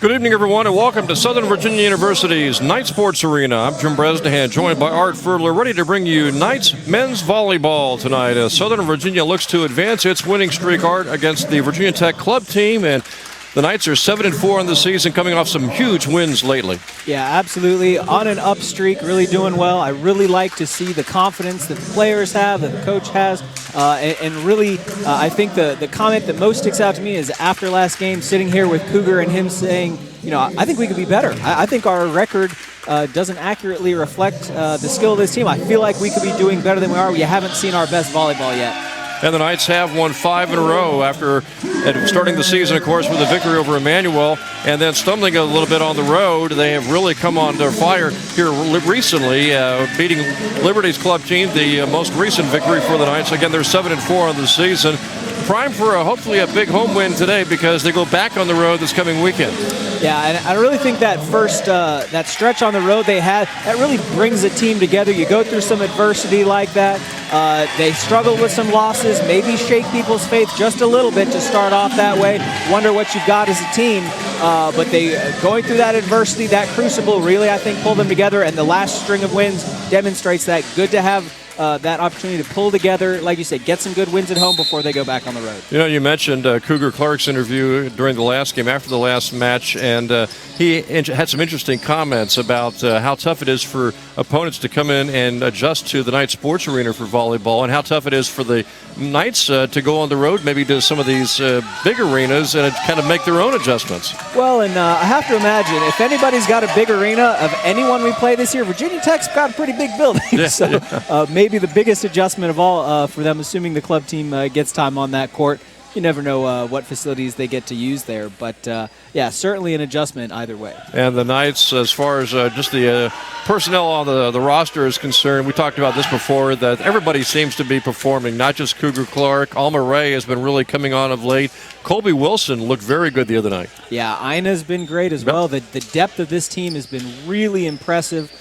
Good evening, everyone, and welcome to Southern Virginia University's Night Sports Arena. I'm Jim Bresnahan, joined by Art Furler, ready to bring you Knights men's volleyball tonight as Southern Virginia looks to advance its winning streak, Art, against the Virginia Tech club team. And the Knights are 7-4 in the season, coming off some huge wins lately. Yeah, absolutely. On an up streak, really doing well. I really like to see the confidence that the players have, that the coach has. And really, I think the comment that most sticks out to me is after last game, sitting here with Cougar and him saying, you know, I think we could be better. I think our record doesn't accurately reflect the skill of this team. I feel like we could be doing better than we are. We haven't seen our best volleyball yet. And the Knights have won 5 in a row after starting the season, of course, with a victory over Emmanuel and then stumbling a little bit on the road. They have really come on their fire here recently, beating Liberty's club team, the most recent victory for the Knights. Again, they're 7-4 on the season. Prime for hopefully a big home win today because they go back on the road this coming weekend. Yeah, and I really think that first that stretch on the road they had, that really brings a team together. You go through some adversity like that. They struggle with some losses, maybe shake people's faith just a little bit to start off that way. Wonder what you've got as a team. But they going through that adversity, that crucible, really, I think, pulled them together. And the last string of wins demonstrates that. Good to have that opportunity to pull together, like you said, get some good wins at home before they go back on the road. You know, you mentioned Cougar Clark's interview during the last game, after the last match, and he had some interesting comments about how tough it is for opponents to come in and adjust to the Knights Sports Arena for volleyball, and how tough it is for the Knights to go on the road, maybe to some of these big arenas and kind of make their own adjustments. Well, and I have to imagine, if anybody's got a big arena of anyone we play this year, Virginia Tech's got a pretty big building. Yeah, so yeah. Maybe the biggest adjustment of all for them, assuming the club team gets time on that court. You never know what facilities they get to use there. But, yeah, certainly an adjustment either way. And the Knights, as far as just the personnel on the roster is concerned, we talked about this before, that everybody seems to be performing, not just Cougar Clark. Alma Ray has been really coming on of late. Colby Wilson looked very good the other night. Yeah, Ina's been great as well. The depth of this team has been really impressive.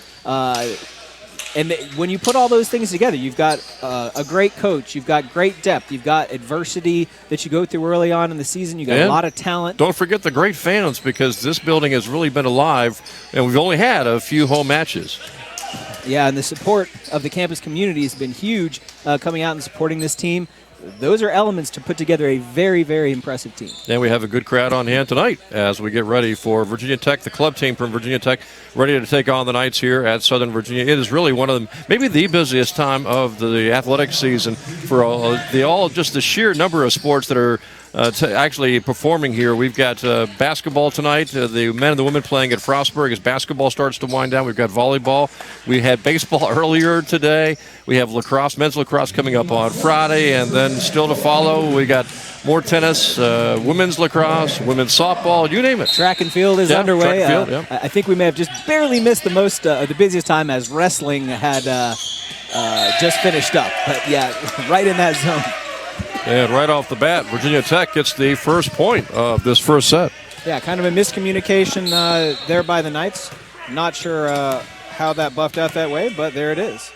And when you put all those things together, you've got a great coach, you've got great depth, you've got adversity that you go through early on in the season, you've got a lot of talent. Don't forget the great fans, because this building has really been alive, and we've only had a few home matches. Yeah, and the support of the campus community has been huge coming out and supporting this team. Those are elements to put together a very, very impressive team. And we have a good crowd on hand tonight as we get ready for Virginia Tech, the club team from Virginia Tech, ready to take on the Knights here at Southern Virginia. It is really one of them, maybe the busiest time of the athletic season for just the sheer number of sports that are actually performing here. We've got basketball tonight. The men and the women playing at Frostburg as basketball starts to wind down. We've got volleyball. We had baseball earlier today. We have lacrosse, men's lacrosse coming up on Friday, and then still to follow, we got more tennis, women's lacrosse, women's softball, you name it. Track and field is underway. Track and field, I think we may have just barely missed the busiest time as wrestling had just finished up. But, yeah, right in that zone. And right off the bat, Virginia Tech gets the first point of this first set. Yeah, kind of a miscommunication there by the Knights. Not sure how that buffed out that way, but there it is.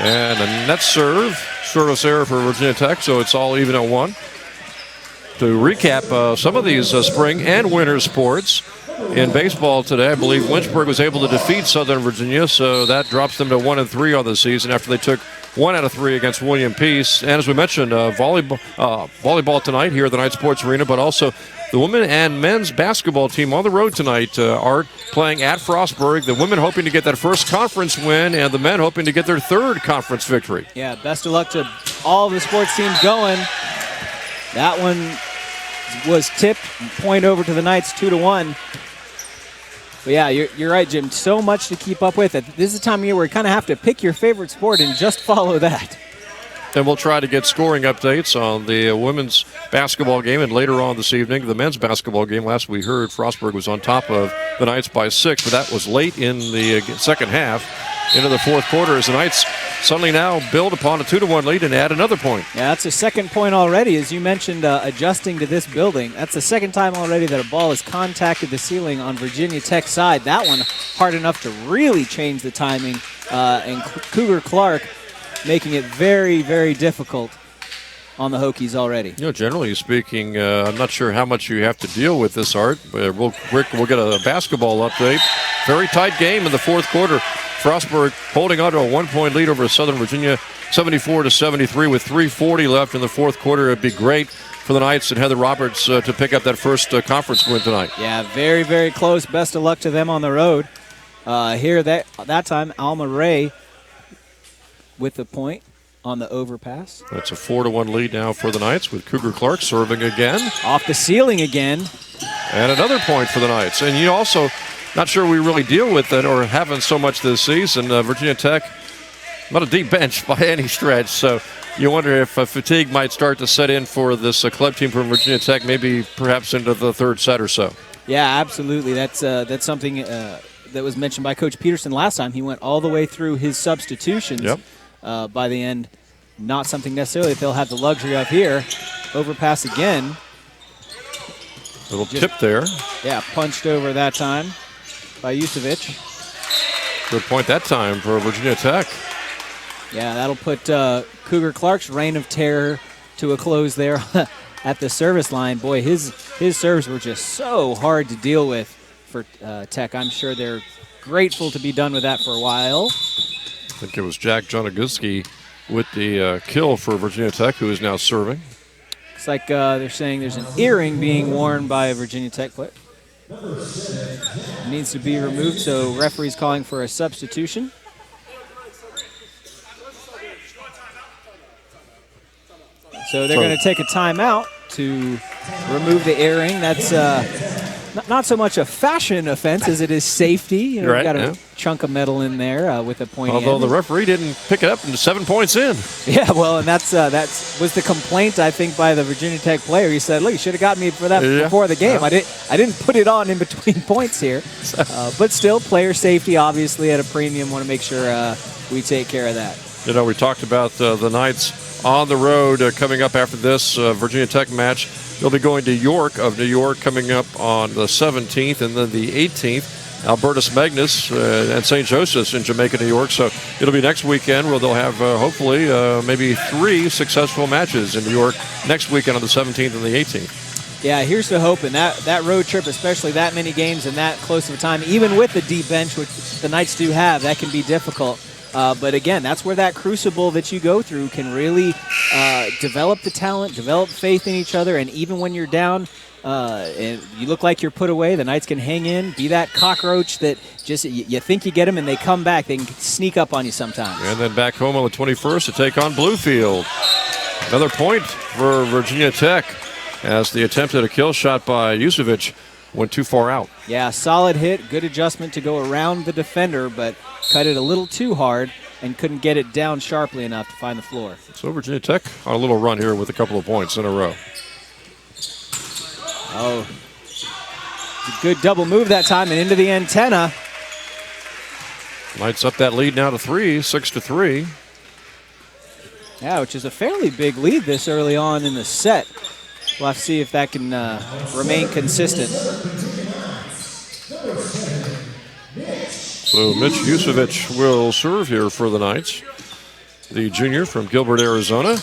And a net service error for Virginia Tech, so it's all even at 1. To recap some of these spring and winter sports, in baseball today, I believe Lynchburg was able to defeat Southern Virginia, so that drops them to 1-3 on the season after they took 1 out of 3 against William Peace. And as we mentioned, volleyball tonight here at the Knight Sports Arena, but also the women and men's basketball team on the road tonight, Art, playing at Frostburg. The women hoping to get that first conference win, and the men hoping to get their third conference victory. Yeah, best of luck to all the sports teams going. That one was tipped, point over to the Knights, 2-1. But yeah, you're right, Jim. So much to keep up with. This is a time of year where you kind of have to pick your favorite sport and just follow that. And we'll try to get scoring updates on the women's basketball game, and later on this evening, the men's basketball game. Last we heard, Frostburg was on top of the Knights by 6, but that was late in the second half. Into the fourth quarter as the Knights suddenly now build upon a 2-1 lead and add another point. Yeah, that's a second point already. As you mentioned, adjusting to this building. That's the second time already that a ball has contacted the ceiling on Virginia Tech's side. That one hard enough to really change the timing, and Cougar Clark making it very, very difficult. on the Hokies already. Generally speaking, I'm not sure how much you have to deal with this, Art. But we'll get a basketball update. Very tight game in the fourth quarter. Frostburg holding on to a 1-point lead over Southern Virginia, 74-73 with 3:40 left in the fourth quarter. It'd be great for the Knights and Heather Roberts to pick up that first conference win tonight. Yeah, very, very close. Best of luck to them on the road. Here that time, Alma Ray with the point on the overpass. That's a 4-1 lead now for the Knights with Cougar Clark serving again. Off the ceiling again. And another point for the Knights. And you also, not sure we really deal with it or haven't so much this season. Virginia Tech, not a deep bench by any stretch. So you wonder if fatigue might start to set in for this club team from Virginia Tech, maybe perhaps into the third set or so. Yeah, absolutely. That's something that was mentioned by Coach Peterson last time. He went all the way through his substitutions. Yep. By the end, not something necessarily that they'll have the luxury of here. Overpass again. Little tip there. Yeah, punched over that time by Yusevich. Good point that time for Virginia Tech. Yeah, that'll put Cougar Clark's reign of terror to a close there at the service line. Boy, his serves were just so hard to deal with for Tech. I'm sure they're grateful to be done with that for a while. I think it was Jack Jonaguski with the kill for Virginia Tech, who is now serving. It's like they're saying there's an earring being worn by a Virginia Tech player. It needs to be removed, so referee's calling for a substitution. So they're going to take a timeout to remove the earring. That's not so much a fashion offense as it is safety. You know, right, got a chunk of metal in there with a pointy Although end. the referee didn't pick it up and 7 points in. Yeah, well, and that's was the complaint, I think, by the Virginia Tech player. He said, "Look, you should have got me for that before the game. I didn't put it on in between points here." But still, player safety obviously at a premium. Want to make sure we take care of that. You know, we talked about the Knights on the road coming up after this Virginia Tech match. They'll be going to York of New York coming up on the 17th, and then the 18th, Albertus Magnus and St. Joseph's in Jamaica, New York. So it'll be next weekend where they'll have hopefully maybe 3 successful matches in New York next weekend on the 17th and the 18th. Yeah, here's the hope, and that road trip, especially that many games in that close of a time, even with the deep bench, which the Knights do have, that can be difficult. But again, that's where that crucible that you go through can really develop the talent, develop faith in each other, and even when you're down and you look like you're put away, the Knights can hang in, be that cockroach that just you think you get them and they come back. They can sneak up on you sometimes. And then back home on the 21st to take on Bluefield. Another point for Virginia Tech as the attempt at a kill shot by Yusevich went too far out. Yeah, solid hit, good adjustment to go around the defender, but cut it a little too hard and couldn't get it down sharply enough to find the floor. So Virginia Tech on a little run here with a couple of points in a row. Oh, a good double move that time and into the antenna. Knights up that lead now to 3, 6-3. Yeah, which is a fairly big lead this early on in the set. We'll have to see if that can remain consistent. So Mitch Yusevich will serve here for the Knights. The junior from Gilbert, Arizona.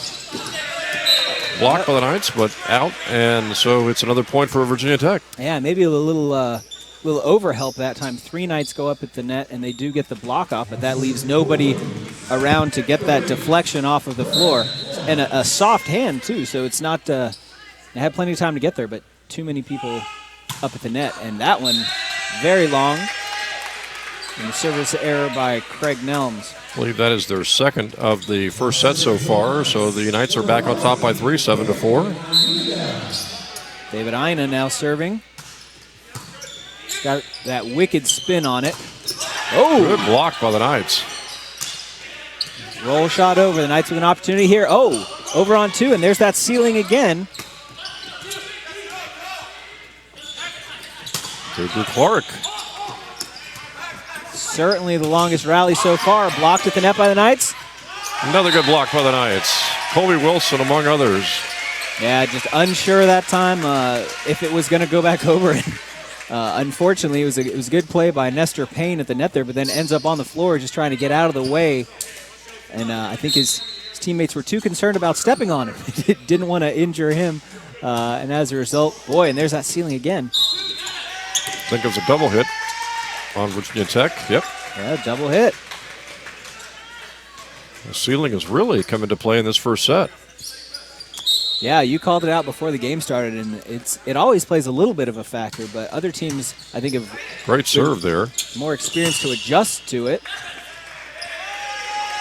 Blocked by the Knights, but out. And so it's another point for Virginia Tech. Yeah, maybe a little overhelp that time. 3 Knights go up at the net, and they do get the block off, but that leaves nobody around to get that deflection off of the floor. And a soft hand, too, so it's not they had plenty of time to get there, but too many people up at the net. And that one, very long. And the service error by Craig Nelms. I believe that is their second of the first set so far. So the Knights are back on top by 3, 7-4. David Ina now serving. It's got that wicked spin on it. Oh! Good block by the Knights. Roll shot over. The Knights with an opportunity here. Oh! Over on 2, and there's that ceiling again. Cougar Clark. Certainly the longest rally so far. Blocked at the net by the Knights. Another good block by the Knights. Colby Wilson among others. Yeah, just unsure that time if it was going to go back over. Unfortunately, it was a good play by Nestor Payne at the net there, but then ends up on the floor just trying to get out of the way. And I think his his teammates were too concerned about stepping on him. Didn't want to injure him. And as a result, boy, and there's that ceiling again. I think it was a double hit on Virginia Tech. Yep. Yeah, double hit. The ceiling has really come into play in this first set. Yeah, you called it out before the game started, and it always plays a little bit of a factor, but other teams, I think, have Great serve there. more experience to adjust to it.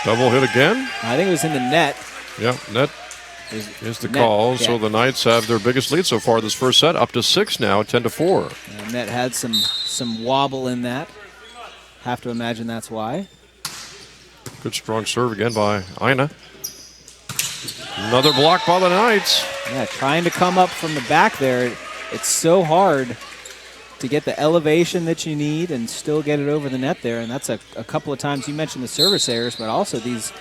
Double hit again. I think it was in the net. Yep, net is the net, call. yeah. So the Knights have their biggest lead so far this first set, up to 6 now, 10-4. Net had some wobble in that. Have to imagine that's why. Good strong serve again by Ina. Another block by the Knights. Yeah, trying to come up from the back there. It's so hard to get the elevation that you need and still get it over the net there. And that's a couple of times. You mentioned the service errors, but also these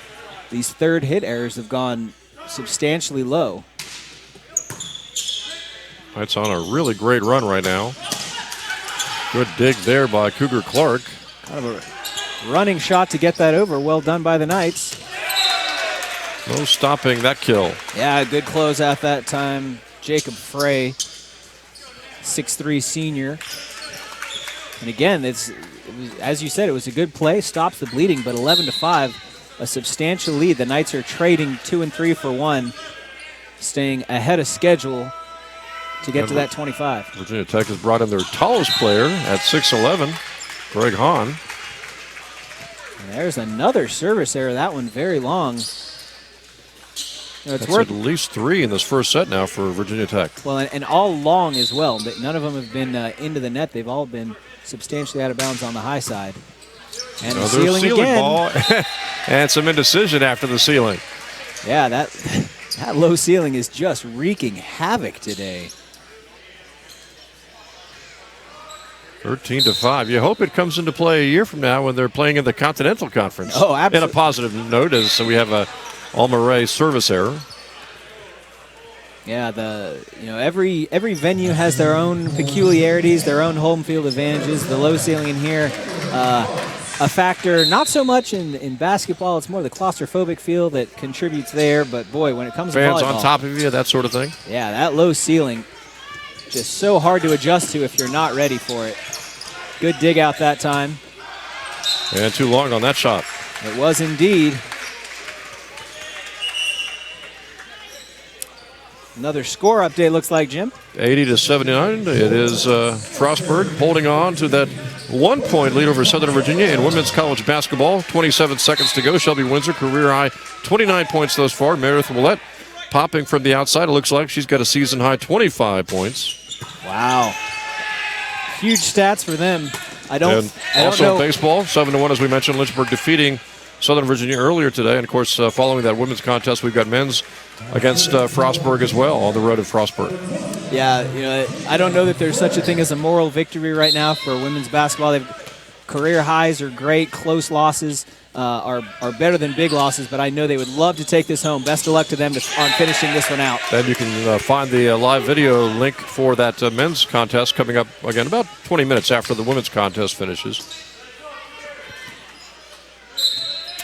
third hit errors have gone substantially low. Knights on a really great run right now. Good dig there by Cougar Clark. Kind of a running shot to get that over. Well done by the Knights. No stopping that kill. Yeah, good close out that time. Jacob Frey, 6'3" senior. And again, it was, as you said, it was a good play. Stops the bleeding, but 11-5, a substantial lead. The Knights are trading 2 and 3 for 1, staying ahead of schedule to get to that 25. Virginia Tech has brought in their tallest player at 6'11", Greg Hahn. And there's another service error. That one very long. It's worth at least 3 in this first set now for Virginia Tech. Well, and all long as well. None of them have been into the net. They've all been substantially out of bounds on the high side. And the ceiling again. Ball and some indecision after the ceiling. Yeah, that low ceiling is just wreaking havoc today. 13-5. You hope it comes into play a year from now when they're playing in the Continental Conference. Oh, absolutely. In a positive note, so we have a Alma Ray service error. Yeah, every venue has their own peculiarities, their own home field advantages. The low ceiling in here, a factor not so much in basketball. It's more the claustrophobic feel that contributes there. But boy, when it comes to volleyball, fans on top of you, that sort of thing. Yeah, that low ceiling, just so hard to adjust to if you're not ready for it. Good dig out that time. And too long on that shot. It was indeed. Another score update looks like, Jim. 80-79. It is Frostburg holding on to that 1-point lead over Southern Virginia in women's college basketball. 27 seconds to go. Shelby Windsor, career high, 29 points thus far. Meredith Willett popping from the outside. It looks like she's got a season high 25 points. Wow. Huge stats for them. I don't also know. In baseball, 7-1 as we mentioned. Lynchburg defeating Southern Virginia earlier today. And of course, following that women's contest, we've got men's against Frostburg as well on the road at Frostburg. Yeah, I don't know that there's such a thing as a moral victory right now for women's basketball. Career highs are great. Close losses are better than big losses, but I know they would love to take this home. Best of luck to them on finishing this one out. Then you can find the live video link for that men's contest coming up, again, about 20 minutes after the women's contest finishes.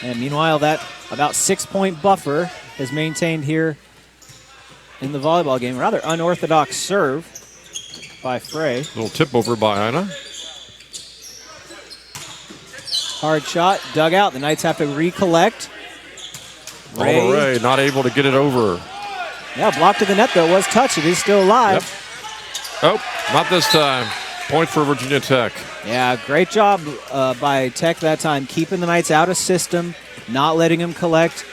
And meanwhile, that about 6-point buffer is maintained here in the volleyball game. Rather unorthodox serve by Frey. Little tip over by Ina. Hard shot, dug out. The Knights have to recollect. Ray not able to get it over. Yeah, blocked to the net, though. Was touched. It is still alive. Yep. Oh, not this time. Point for Virginia Tech. Yeah, great job by Tech that time, keeping the Knights out of system, not letting them collect.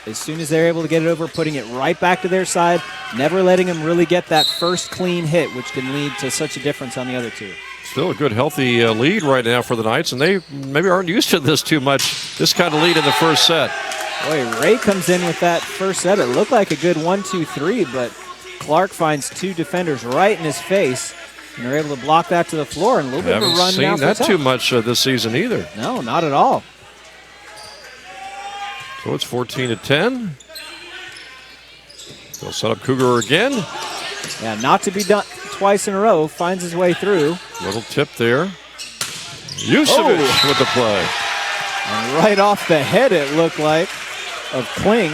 As soon as they're able to get it over, putting it right back to their side, never letting them really get that first clean hit, which can lead to such a difference on the other two. Still a good, healthy lead right now for the Knights, and they maybe aren't used to this too much, this kind of lead in the first set. Boy, Ray comes in with that first set. It looked like a good 1-2-3, but Clark finds 2 defenders right in his face, and they're able to block that to the floor, and a little bit of a run down. Haven't seen that too much this season either. No, not at all. So it's 14-10. They'll set up Cougar again. Yeah, not to be done twice in a row. Finds his way through. Little tip there. Yusevich with the play. And right off the head, it looked like, of Kling.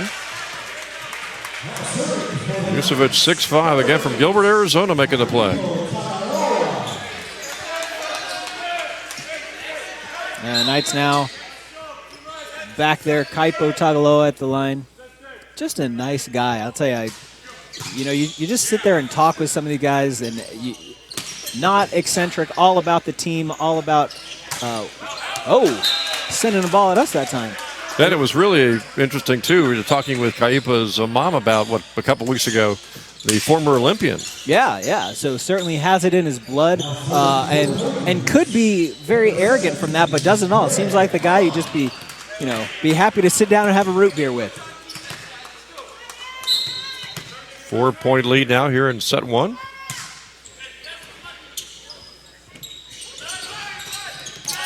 Vucevic, 6'5", again from Gilbert, Arizona, making the play. And Knights now back there. Kaipo Tagaloa at the line. Just a nice guy. I'll tell you, you just sit there and talk with some of the guys, and not eccentric, all about the team, all about, sending the ball at us that time. And it was really interesting, too. We were talking with Kaipa's mom about, a couple weeks ago, the former Olympian. Yeah. So certainly has it in his blood, and could be very arrogant from that, but doesn't all. It seems like the guy you just be happy to sit down and have a root beer with. 4-point lead now here in set one.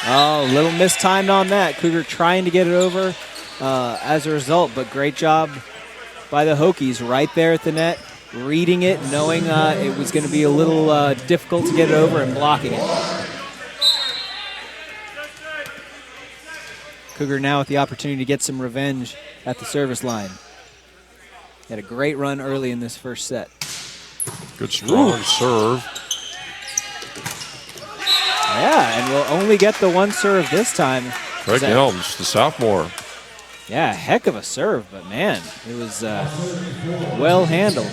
Oh, a little mistimed on that. Cougar trying to get it over as a result, but great job by the Hokies right there at the net, reading it, knowing it was going to be a little difficult to get it over and blocking it. Cougar now with the opportunity to get some revenge at the service line. Had a great run early in this first set. Good strong serve. Yeah, and we'll only get the one serve this time. Craig Helms, the sophomore. Yeah, heck of a serve, but man, it was well handled.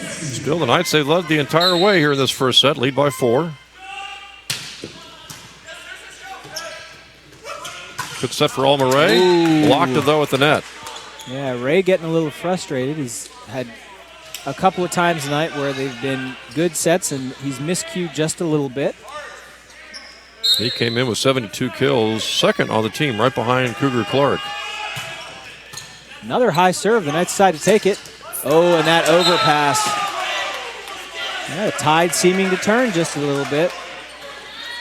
Still, the Knights, they led the entire way here in this first set, lead by 4. Good set for Alma Ray. Blocked it, though, at the net. Yeah, Ray getting a little frustrated. He's had a couple of times tonight where they've been good sets, and he's miscued just a little bit. He came in with 72 kills, second on the team, right behind Cougar Clark. Another high serve. The Knights decide to take it. Oh, and that overpass. Yeah, the tide seeming to turn just a little bit.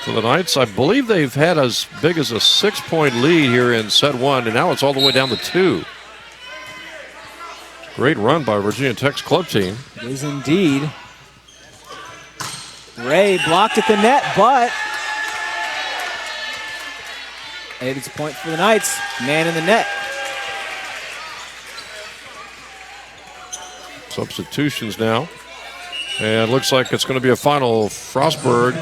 For the Knights, I believe they've had as big as a 6-point lead here in set one, and now it's all the way down to 2. Great run by Virginia Tech's club team. It is indeed. Ray blocked at the net, but it's a point for the Knights. Man in the net. Substitutions now. And looks like it's going to be a final. Frostburg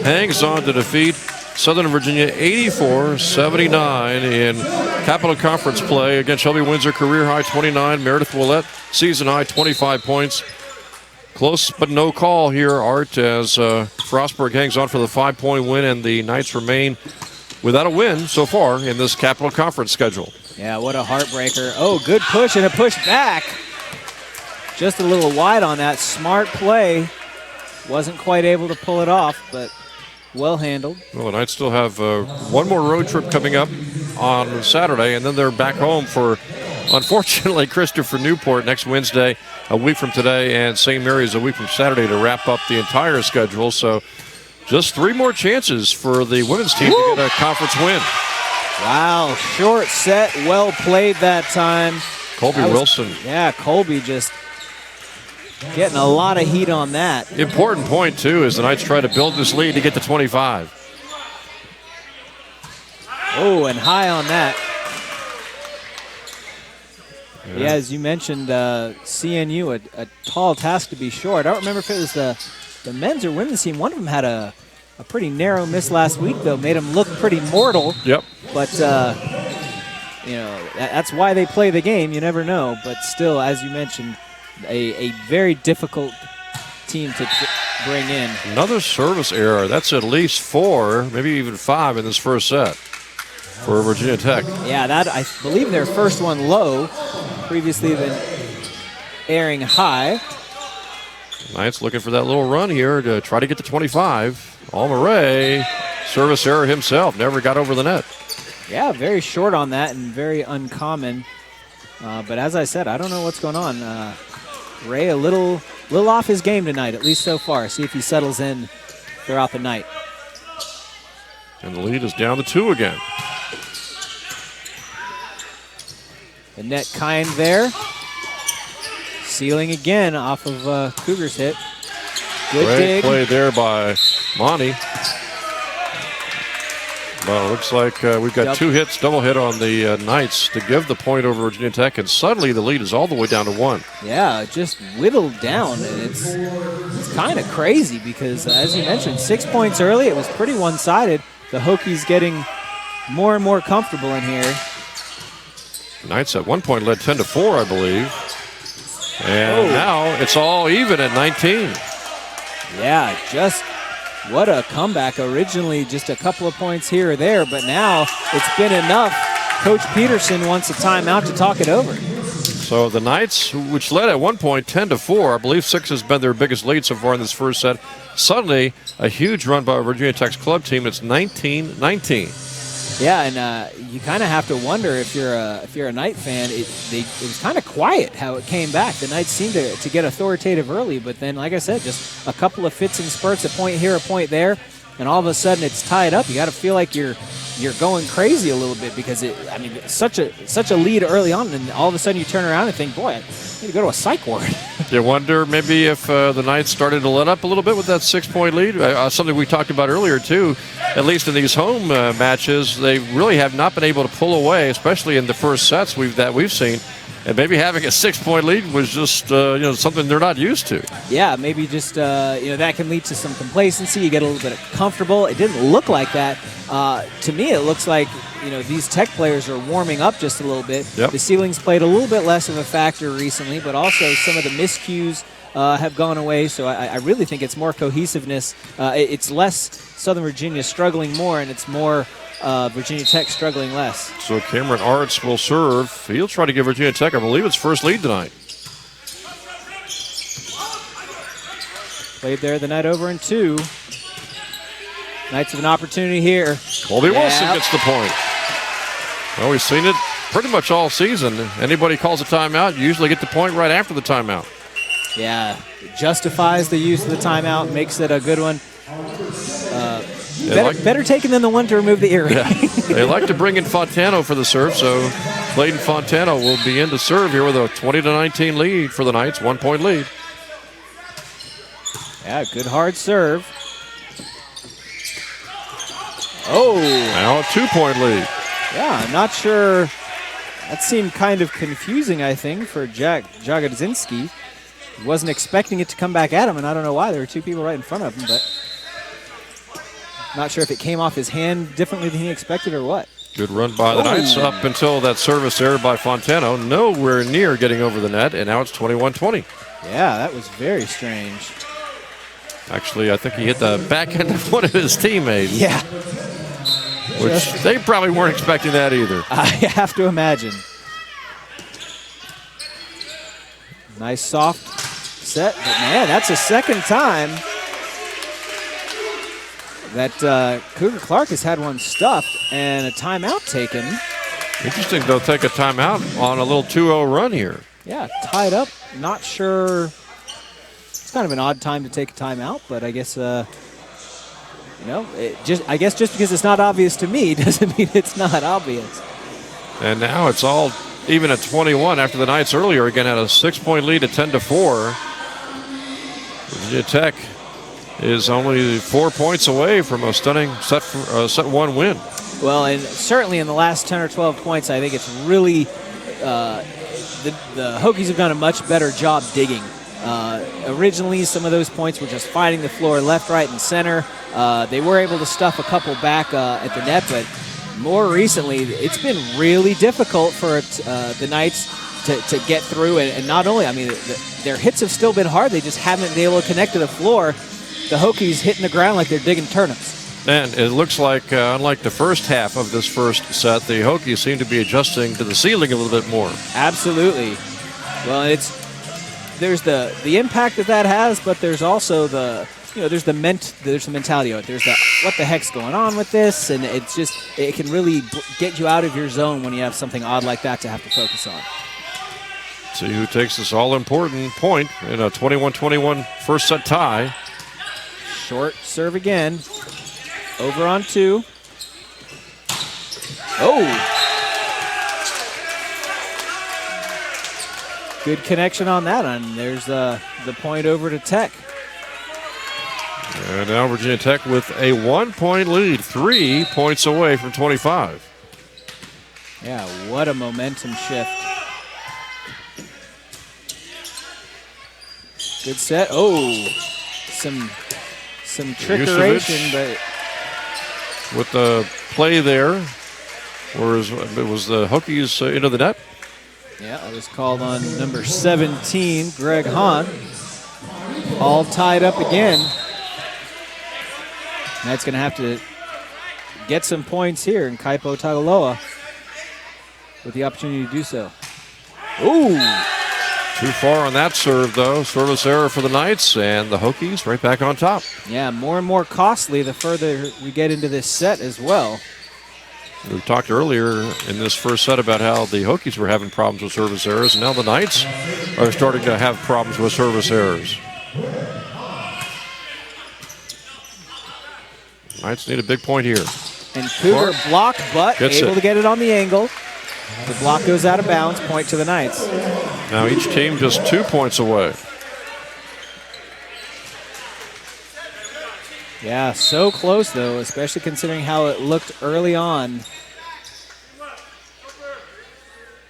hangs on to defeat Southern Virginia 84-79 in Capital Conference play against Shelby Windsor, career high 29. Meredith Willette, season high 25 points. Close but no call here, Art, as Frostburg hangs on for the 5-point win, and the Knights remain without a win so far in this Capital Conference schedule. Yeah, what a heartbreaker. Oh, good push and a push back. Just a little wide on that. Smart play. Wasn't quite able to pull it off, but well handled. Well, the Knights still have one more road trip coming up on Saturday, and then they're back home for, unfortunately, Christopher Newport next Wednesday, a week from today, and St. Mary's a week from Saturday to wrap up the entire schedule. So just 3 more chances for the women's team to get a conference win. Wow, short set, well played that time. Colby Wilson. Yeah, Colby just getting a lot of heat on that. Important point, too, as the Knights try to build this lead to get to 25. Oh, and high on that. Yeah, as you mentioned, CNU, a tall task to be sure. I don't remember if it was the men's or women's team. One of them had a pretty narrow miss last week, though. Made them look pretty mortal. Yep. But, that's why they play the game. You never know. But still, as you mentioned, a very difficult team to bring in. Another service error. That's at least 4, maybe even 5 in this first set for Virginia Tech. Yeah, that I believe their first one low. Previously been airing high. Knights looking for that little run here to try to get to 25. Alma Ray, service error himself, never got over the net. Yeah, very short on that and very uncommon. But as I said, I don't know what's going on. Ray a little off his game tonight, at least so far. See if he settles in throughout the night. And the lead is down to 2 again. The net kind there. Sealing again off of Cougar's hit. Good Great dig. play there by Monty. Well, it looks like we've got two hits, double hit on the Knights to give the point over Virginia Tech, and suddenly the lead is all the way down to 1. Yeah, just whittled down, and it's kind of crazy because, as you mentioned, 6 points early. It was pretty one-sided. The Hokies getting more and more comfortable in here. Knights at one point led 10-4, I believe. And now it's all even at 19. Yeah, just what a comeback. Originally just a couple of points here or there, but now it's been enough. Coach Peterson wants a timeout to talk it over. So the Knights, which led at one point 10-4, I believe 6 has been their biggest lead so far in this first set. Suddenly, a huge run by Virginia Tech's club team. It's 19-19. Yeah, and you kind of have to wonder if you're a Knight fan. It was kind of quiet how it came back. The Knights seemed to get authoritative early, but then, like I said, just a couple of fits and spurts, a point here, a point there, and all of a sudden it's tied up. You got to feel like you're going crazy a little bit because it's such a lead early on, and all of a sudden you turn around and think, boy, I need to go to a psych ward. You wonder maybe if the Knights started to let up a little bit with that 6-point lead. Something we talked about earlier too. At least in these home matches, they really have not been able to pull away, especially in the first sets that we've seen. And maybe having a 6-point lead was just something they're not used to. Yeah, maybe just that can lead to some complacency. You get a little bit comfortable. It didn't look like that. To me, it looks like these Tech players are warming up just a little bit. Yep. The ceilings played a little bit less of a factor recently, but also some of the miscues have gone away. So I really think it's more cohesiveness. It's less Southern Virginia struggling more, and it's more Virginia Tech struggling less. So Cameron Arts will serve. He'll try to give Virginia Tech, I believe, its first lead tonight. Played there the night over in 2. Knights have an opportunity here. Colby Wilson gets the point. Well, we've seen it pretty much all season. Anybody calls a timeout, you usually get the point right after the timeout. Yeah, it justifies the use of the timeout, makes it a good one. Better taken than the one to remove the earring. Yeah. They like to bring in Fontano for the serve, so Clayton Fontano will be in to serve here with a 20-19 lead for the Knights, 1-point lead. Yeah, good hard serve. Oh! Now a 2-point lead. Yeah, I'm not sure. That seemed kind of confusing, I think, for Jagodzinski. He wasn't expecting it to come back at him, and I don't know why. There were two people right in front of him, but not sure if it came off his hand differently than he expected or what. Good run by the Knights up until that service error by Fontano. Nowhere near getting over the net, and now it's 21-20. Yeah, that was very strange. Actually, I think he hit the back end of one of his teammates. Yeah. Which they probably weren't expecting that either. I have to imagine. Nice soft set, but man, that's the second time that Cougar Clark has had one stuffed and a timeout taken. Interesting, they'll take a timeout on a little 2-0 run here. Yeah, tied up. Not sure. It's kind of an odd time to take a timeout, but I guess I guess just because it's not obvious to me doesn't mean it's not obvious. And now it's all even at 21 after the Knights earlier again had a 6-point lead at 10-4. Virginia Tech is only 4 points away from a stunning set 1 win. Well, and certainly in the last 10 or 12 points, I think it's really the Hokies have done a much better job digging. Originally, some of those points were just finding the floor left, right, and center. They were able to stuff a couple back at the net, but more recently, it's been really difficult for the Knights to get through. And not only, their hits have still been hard. They just haven't been able to connect to the floor. The Hokies hitting the ground like they're digging turnips. And it looks like, unlike the first half of this first set, the Hokies seem to be adjusting to the ceiling a little bit more. Absolutely. Well, there's the impact that has, but there's also there's the mentality of it. There's the what the heck's going on with this, and it can really get you out of your zone when you have something odd like that to have to focus on. See who takes this all-important point in a 21-21 first set tie. Short serve again. Over on 2. Oh! Good connection on that, and there's the point over to Tech. And now Virginia Tech with a 1-point lead, 3 points away from 25. Yeah, what a momentum shift. Good set. Oh, some trickeration, but with the play there, whereas it was the Hokies into the net. Yeah, it was called on number 17, Greg Hahn. All tied up again. That's going to have to get some points here, and Kaipo Tagaloa with the opportunity to do so. Ooh! Too far on that serve, though. Service error for the Knights, and the Hokies right back on top. Yeah, more and more costly the further we get into this set as well. We talked earlier in this first set about how the Hokies were having problems with service errors, and now the Knights are starting to have problems with service errors. Knights need a big point here. And Cougar block, but able to get it on the angle. The block goes out of bounds, point to the Knights. Now each team just 2 points away. Yeah, so close though, especially considering how it looked early on.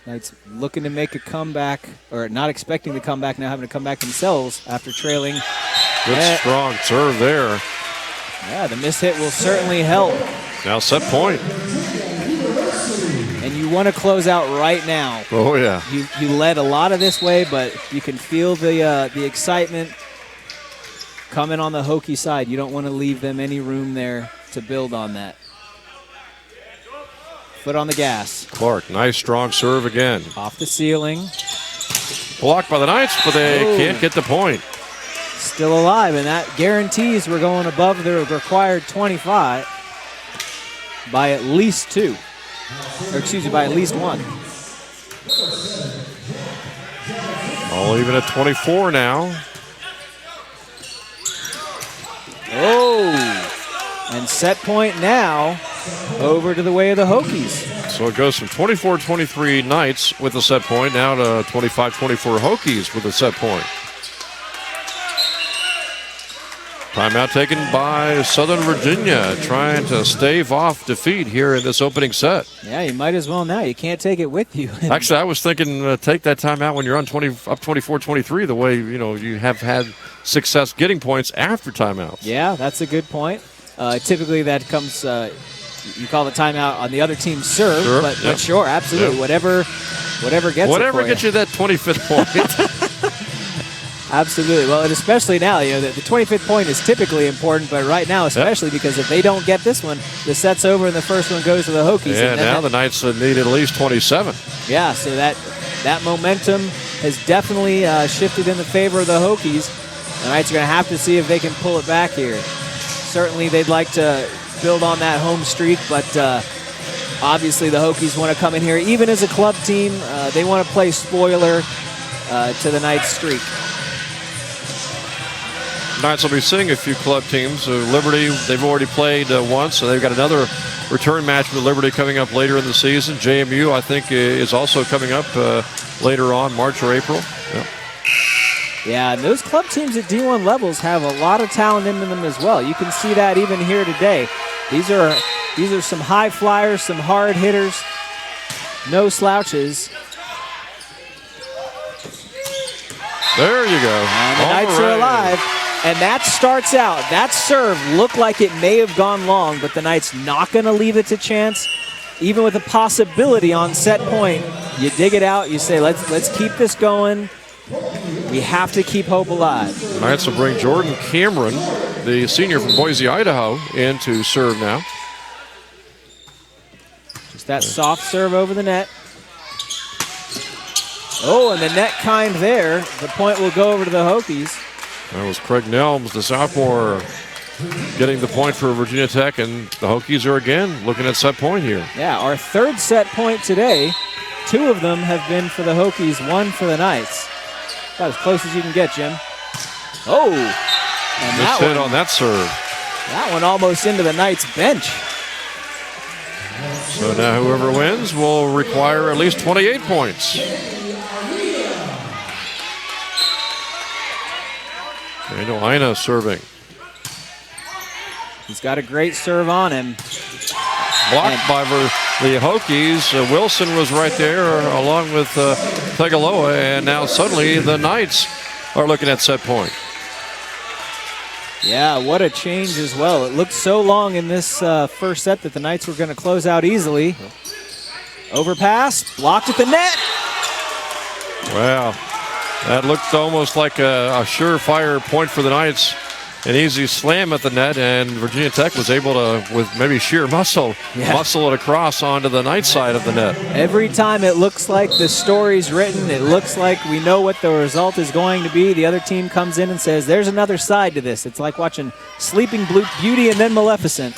Knights looking to make a comeback, or not expecting the comeback, now having to come back themselves after trailing. Good strong serve there. Yeah, the mishit will certainly help. Now set point. And you want to close out right now. Oh, yeah. You led a lot of this way, but you can feel the excitement coming on the Hokie side. You don't want to leave them any room there to build on that. Foot on the gas. Clark, nice strong serve again. Off the ceiling. Blocked by the Knights, but they can't get the point. Still alive, and that guarantees we're going above the required 25 by at least 2. Or excuse me, by at least 1. All even at 24 now. Oh, and set point now over to the way of the Hokies. So it goes from 24-23 Knights with a set point now to 25-24 Hokies with a set point. Timeout taken by Southern Virginia, trying to stave off defeat here in this opening set. Yeah, you might as well now. You can't take it with you. Actually, I was thinking take that timeout when you're on up 24-23, the way you have had success getting points after timeouts. Yeah, that's a good point. Typically, that comes. You call the timeout on the other team's serve, sure, but sure, absolutely, yeah. whatever gets you that 25th point. Absolutely. Well, and especially now, the 25th point is typically important, but right now, especially because if they don't get this one, the set's over and the first one goes to the Hokies. Yeah, and now the Knights need at least 27. Yeah, so that momentum has definitely shifted in the favor of the Hokies. The Knights are going to have to see if they can pull it back here. Certainly, they'd like to build on that home streak, but obviously the Hokies want to come in here. Even as a club team, they want to play spoiler to the Knights' streak. Knights will be seeing a few club teams. Liberty, they've already played once, so they've got another return match with Liberty coming up later in the season. JMU, I think, is also coming up later on, March or April. Yeah, and those club teams at D1 levels have a lot of talent in them as well. You can see that even here today. These are some high flyers, some hard hitters, no slouches. There you go. And the Knights are alive. And that starts out. That serve looked like it may have gone long, but the Knights not going to leave it to chance. Even with a possibility on set point, you dig it out. You say, let's keep this going. We have to keep hope alive. The Knights will bring Jordan Cameron, the senior from Boise, Idaho, in to serve now. Just that soft serve over the net. Oh, and the net kind there. The point will go over to the Hokies. That was Craig Nelms, the sophomore, getting the point for Virginia Tech, and the Hokies are again looking at set point here. Yeah, our third set point today. 2 of them have been for the Hokies, 1 for the Knights. About as close as you can get, Jim. Oh! And Just hit on that serve. That one almost into the Knights bench. So now whoever wins will require at least 28 points. Daniel Ina serving. He's got a great serve on him. Blocked by the Hokies. Wilson was right there along with Tegaloa, and now suddenly the Knights are looking at set point. Yeah, what a change as well. It looked so long in this first set that the Knights were going to close out easily. Overpass, blocked at the net. Wow, that looked almost like a surefire point for the Knights. An easy slam at the net, and Virginia Tech was able to, with maybe sheer muscle it across onto the Knights side of the net. Every time it looks like the story's written, it looks like we know what the result is going to be, the other team comes in and says, there's another side to this. It's like watching Sleeping Beauty and then Maleficent.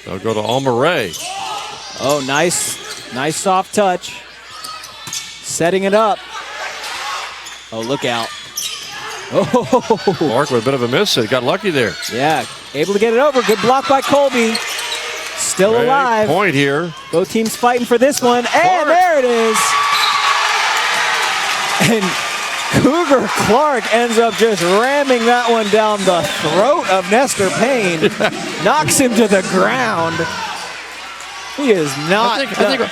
They'll go to Almaray. Oh, nice soft touch. Setting it up. Oh, look out. Oh, Mark with a bit of a miss. It got lucky there. Yeah, able to get it over. Good block by Colby. Still Great alive. Point here. Both teams fighting for this one. And there it is. And Cougar Clark ends up just ramming that one down the throat of Nestor Payne. Knocks him to the ground. He is not.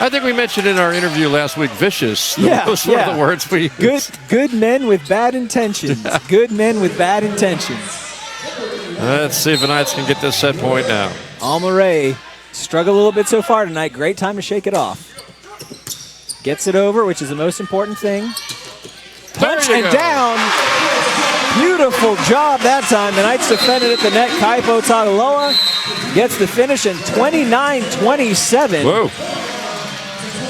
I think we mentioned in our interview last week, vicious. Yeah, those were the words we used. Good men with bad intentions. Good men with bad intentions. Let's see if the Knights can get this set point now. Almaray struggled a little bit so far tonight. Great time to shake it off. Gets it over, which is the most important thing. Punch and down. Beautiful job that time. The Knights defended at the net. Kaipo Tagaloa gets the finish in 29-27. Whoa.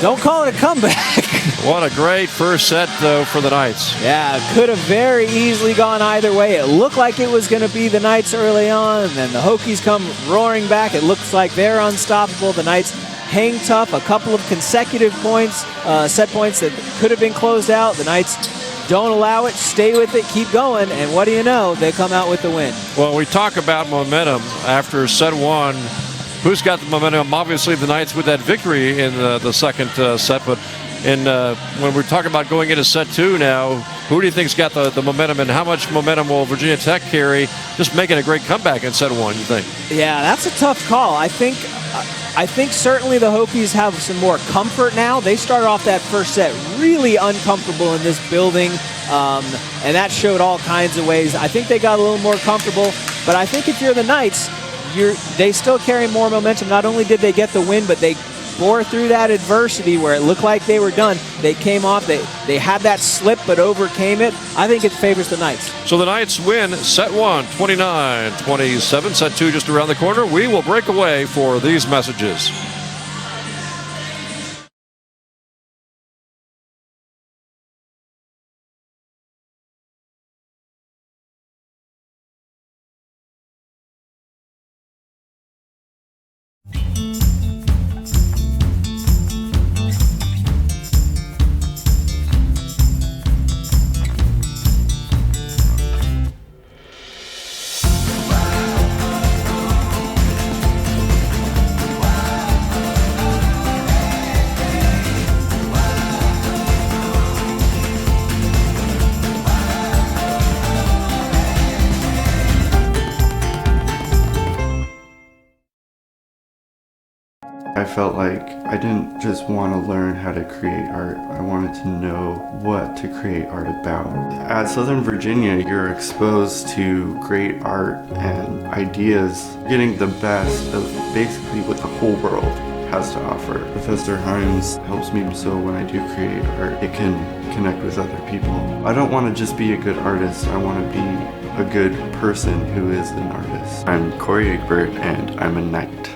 Don't call it a comeback. What a great first set, though, for the Knights. Yeah, could have very easily gone either way. It looked like it was going to be the Knights early on, and then the Hokies come roaring back. It looks like they're unstoppable. The Knights hang tough. A couple of consecutive points, set points that could have been closed out. The Knights don't allow it, stay with it, keep going, and what do you know? They come out with the win. Well, we talk about momentum after set one. Who's got the momentum? Obviously, the Knights with that victory in the second set, but when we're talking about going into set two now, who do you think's got the momentum, and how much momentum will Virginia Tech carry? Just making a great comeback in set one, you think? Yeah, that's a tough call. I think certainly the Hokies have some more comfort now. They started off that first set really uncomfortable in this building, and that showed all kinds of ways. I think they got a little more comfortable, but I think if you're the Knights, they still carry more momentum. Not only did they get the win, but they bore through that adversity where it looked like they were done. They came off, they had that slip but overcame it. I think it favors the Knights. So the Knights win set one, 29-27. Set two just around the corner. We will break away for these messages. I felt like I didn't just want to learn how to create art, I wanted to know what to create art about. At Southern Virginia, you're exposed to great art and ideas, getting the best of basically what the whole world has to offer. Professor Himes helps me so when I do create art, it can connect with other people. I don't want to just be a good artist, I want to be a good person who is an artist. I'm Corey Egbert and I'm a Knight.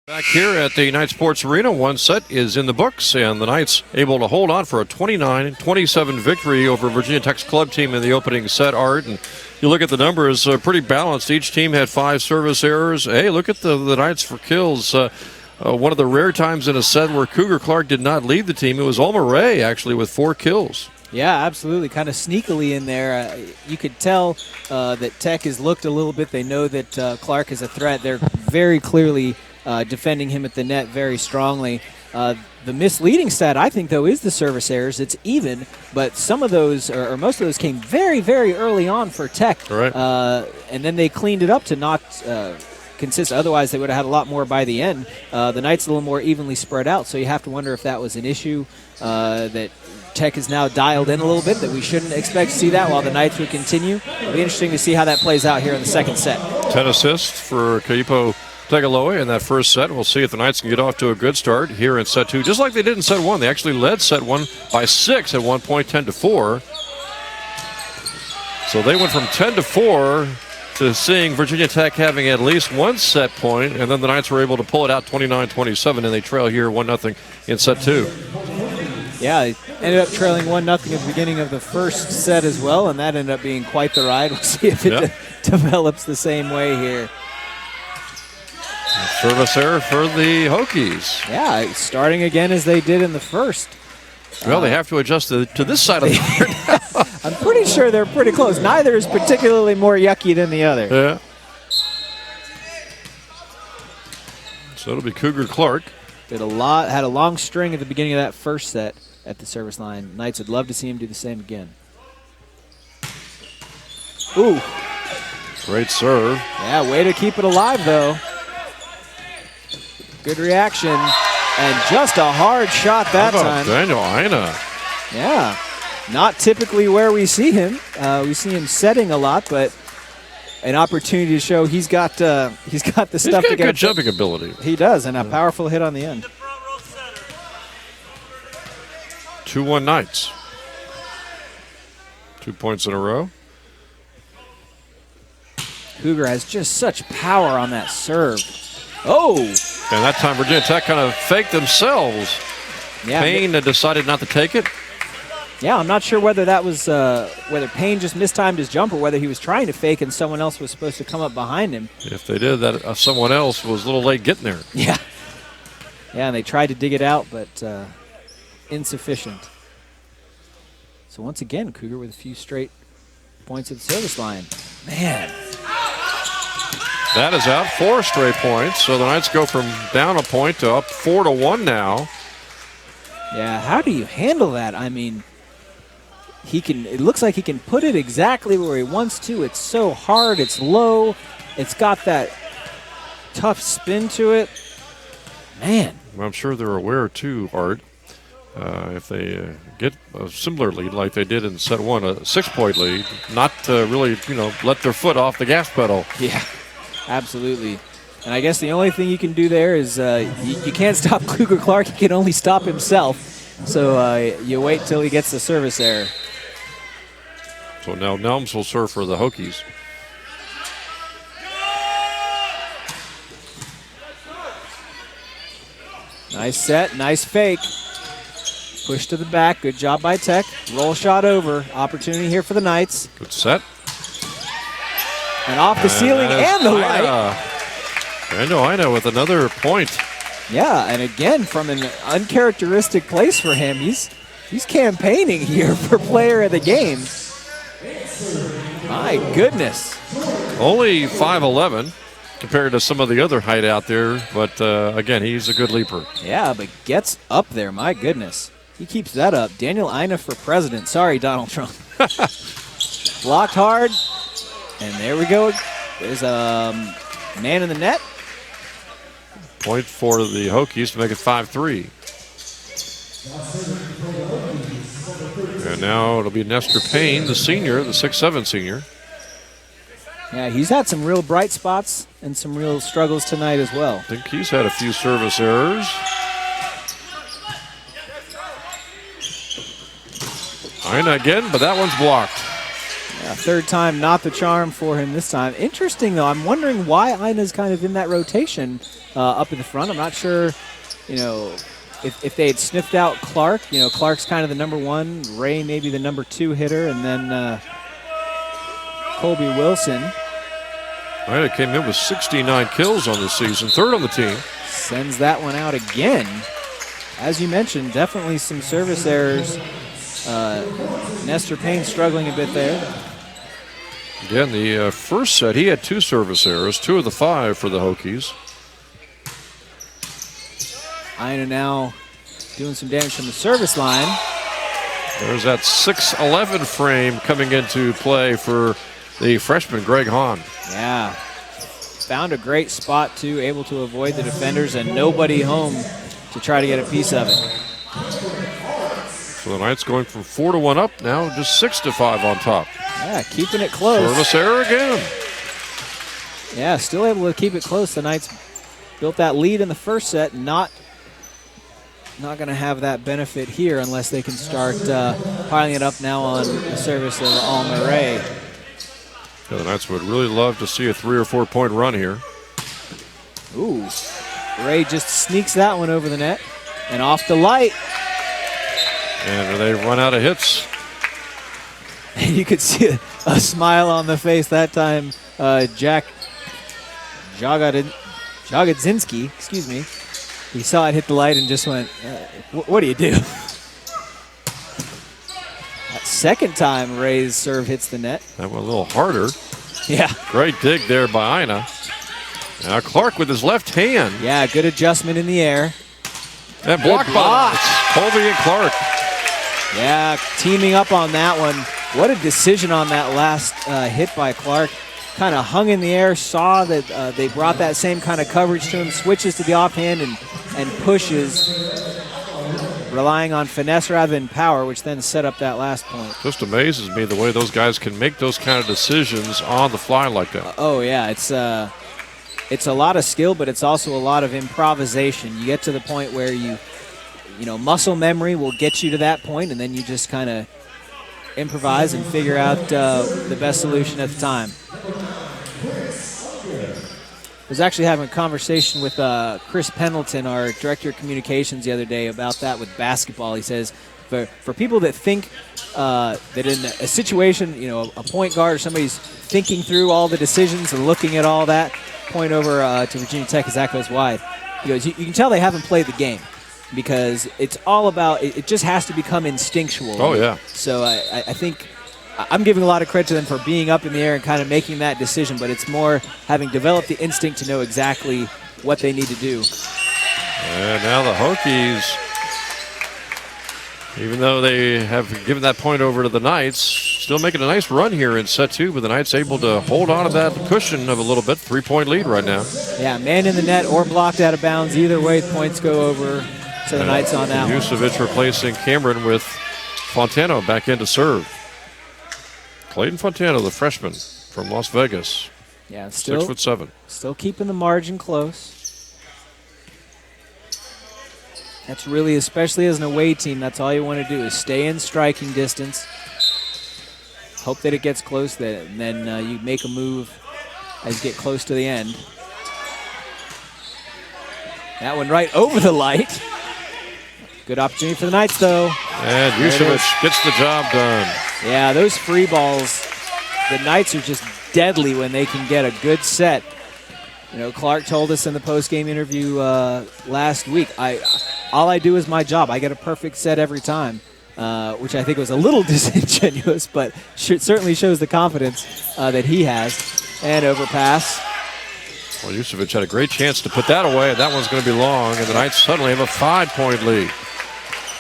Back here at the Knight Sports Arena, one set is in the books, and the Knights able to hold on for a 29-27 victory over Virginia Tech's club team in the opening set, Art. And you look at the numbers, pretty balanced. Each team had 5 service errors. Hey, look at the Knights for kills. One of the rare times in a set where Cougar Clark did not lead the team. It was Alma Ray, actually, with 4 kills. Yeah, absolutely. Kind of sneakily in there. You could tell that Tech has looked a little bit. They know that Clark is a threat. They're very clearly defending him at the net very strongly. The misleading stat, I think, though, is the service errors. It's even, but some of those, or most of those, came very, very early on for Tech. Right. And then they cleaned it up to not consist. Otherwise, they would have had a lot more by the end. The Knights a little more evenly spread out, so you have to wonder if that was an issue that Tech is now dialed in a little bit, that we shouldn't expect to see that while the Knights would continue. It'll be interesting to see how that plays out here in the second set. 10 assists for Kaipo Tegaloa in that first set. We'll see if the Knights can get off to a good start here in set 2, just like they did in set 1. They actually led set 1 by 6 at one point, 10-4. So they went from 10-4 to seeing Virginia Tech having at least one set point, and then the Knights were able to pull it out 29-27, and they trail here 1-0 in set 2. Yeah, they ended up trailing 1-0 at the beginning of the first set as well, and that ended up being quite the ride. We'll see if it develops the same way here. Service error for the Hokies. Yeah, starting again as they did in the first. Well, they have to adjust to this side of the court. I'm pretty sure they're pretty close. Neither is particularly more yucky than the other. Yeah. So it'll be Cougar Clark. Had a long string at the beginning of that first set at the service line. Knights would love to see him do the same again. Ooh. Great serve. Yeah, way to keep it alive, though. Good reaction, and just a hard shot that time. Daniel Ina. Yeah, not typically where we see him. We see him setting a lot, but an opportunity to show he's got the stuff He's to got get good jumping ability. He does, and a powerful hit on the end. 2-1 Knights. 2 points in a row. Cougar has just such power on that serve. Oh! And that time Virginia Tech kind of faked themselves. Yeah, Payne had decided not to take it. Yeah, I'm not sure whether that was whether Payne just mistimed his jump or whether he was trying to fake and someone else was supposed to come up behind him. If they did, that someone else was a little late getting there. Yeah. Yeah, and they tried to dig it out, but insufficient. So once again, Cougar with a few straight points at the service line. Man. That is out, 4 straight points. So the Knights go from down a point to up 4-1 now. Yeah, how do you handle that? I mean, it looks like he can put it exactly where he wants to. It's so hard, it's low, it's got that tough spin to it. Man. I'm sure they're aware too, Art. If they get a similar lead like they did in set 1, a 6-point lead, not to really, let their foot off the gas pedal. Yeah. Absolutely. And I guess the only thing you can do there is you can't stop Cougar Clark. He can only stop himself. So you wait till he gets the service error. So now Nelms will serve for the Hokies. Nice set, nice fake. Push to the back. Good job by Tech. Roll shot over. Opportunity here for the Knights. Good set. And off the ceiling and the light. Daniel Ina with another point. Yeah, and again, from an uncharacteristic place for him, he's campaigning here for player of the game. My goodness. Only 5'11" compared to some of the other height out there, but again, he's a good leaper. Yeah, but gets up there, my goodness. He keeps that up. Daniel Ina for president. Sorry, Donald Trump. Blocked hard. And there we go. There's a man in the net. Point for the Hokies to make it 5-3. And now it'll be Nestor Payne, the senior, the 6'7" senior. Yeah, he's had some real bright spots and some real struggles tonight as well. I think he's had a few service errors. Ina again, but that one's blocked. Yeah, third time, not the charm for him this time. Interesting, though. I'm wondering why Ina's kind of in that rotation up in the front. I'm not sure, if they had sniffed out Clark. Clark's kind of the number 1, Ray maybe the number 2 hitter, and then Colby Wilson. Ina came in with 69 kills on the season, 3rd on the team. Sends that one out again. As you mentioned, definitely some service errors. Nestor Payne struggling a bit there. Again, the first set, he had 2 service errors, 2 of the 5 for the Hokies. Ina now doing some damage from the service line. There's that 6'11" frame coming into play for the freshman, Greg Hahn. Yeah. Found a great spot, too, able to avoid the defenders and nobody home to try to get a piece of it. So the Knights going from 4-1 up now, just 6-5 on top. Yeah, keeping it close. Service error again. Yeah, still able to keep it close. The Knights built that lead in the first set. Not going to have that benefit here unless they can start piling it up now on the service of Alma Ray. Yeah, the Knights would really love to see a 3 or 4 point run here. Ooh, Ray just sneaks that one over the net and off the light. And they run out of hits. And you could see a smile on the face that time. Jack Jagodzinski, excuse me. He saw it hit the light and just went, what do you do? That second time Ray's serve hits the net. That went a little harder. Yeah. Great dig there by Ina. Now Clark with his left hand. Yeah, good adjustment in the air. And block by Colby and Clark. Yeah, teaming up on that one. What a decision on that last hit by Clark. Kind of hung in the air, saw that they brought that same kind of coverage to him, switches to the offhand and pushes, relying on finesse rather than power, which then set up that last point. Just amazes me the way those guys can make those kind of decisions on the fly like that. Oh, yeah, it's a lot of skill, but it's also a lot of improvisation. You get to the point where muscle memory will get you to that point, and then you just kind of improvise and figure out the best solution at the time. I was actually having a conversation with Chris Pendleton, our director of communications, the other day about that with basketball. He says, for people that think that in a situation, a point guard or somebody's thinking through all the decisions and looking at all that, point over to Virginia Tech as that goes wide. He goes, you can tell they haven't played the game because it's all about, it just has to become instinctual. Oh, yeah. So I think I'm giving a lot of credit to them for being up in the air and kind of making that decision, but it's more having developed the instinct to know exactly what they need to do. And now the Hokies, even though they have given that point over to the Knights, still making a nice run here in set 2, but the Knights able to hold on to that cushion of a little bit. 3-point lead right now. Yeah, man in the net or blocked out of bounds. Either way, the points go over to the Knights on that one. Jucevic replacing Cameron with Fontano back in to serve. Clayton Fontano, the freshman from Las Vegas. Yeah, still 6'7". Still keeping the margin close. That's really, especially as an away team, that's all you want to do is stay in striking distance. Hope that it gets close, and then you make a move as you get close to the end. That one right over the light. Good opportunity for the Knights, though. And Jucevic gets the job done. Yeah, those free balls, the Knights are just deadly when they can get a good set. Clark told us in the post-game interview last week, all I do is my job. I get a perfect set every time, which I think was a little disingenuous, but certainly shows the confidence that he has. And overpass. Well, Jucevic had a great chance to put that away, and that one's going to be long, and the Knights suddenly have a 5-point lead.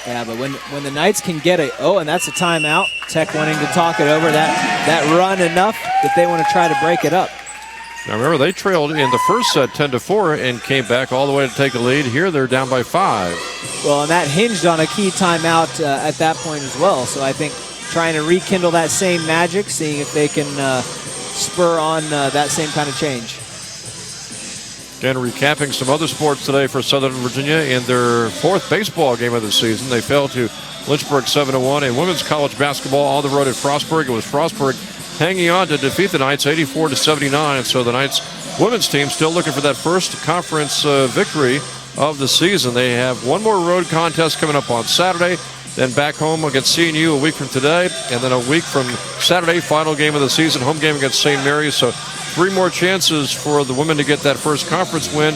Yeah, but when the Knights can get and that's a timeout. Tech wanting to talk it over. That run enough that they want to try to break it up. Now remember, they trailed in the first set 10-4 and came back all the way to take the lead. Here they're down by 5. Well, and that hinged on a key timeout at that point as well. So I think trying to rekindle that same magic, seeing if they can spur on that same kind of change. Again, recapping some other sports today for Southern Virginia in their 4th baseball game of the season. They fell to Lynchburg 7-1 in women's college basketball on the road at Frostburg. It was Frostburg hanging on to defeat the Knights 84-79. So the Knights women's team still looking for that first conference victory of the season. They have one more road contest coming up on Saturday, then back home against CNU a week from today, and then a week from Saturday, final game of the season, home game against St. Mary's. So 3 more chances for the women to get that first conference win.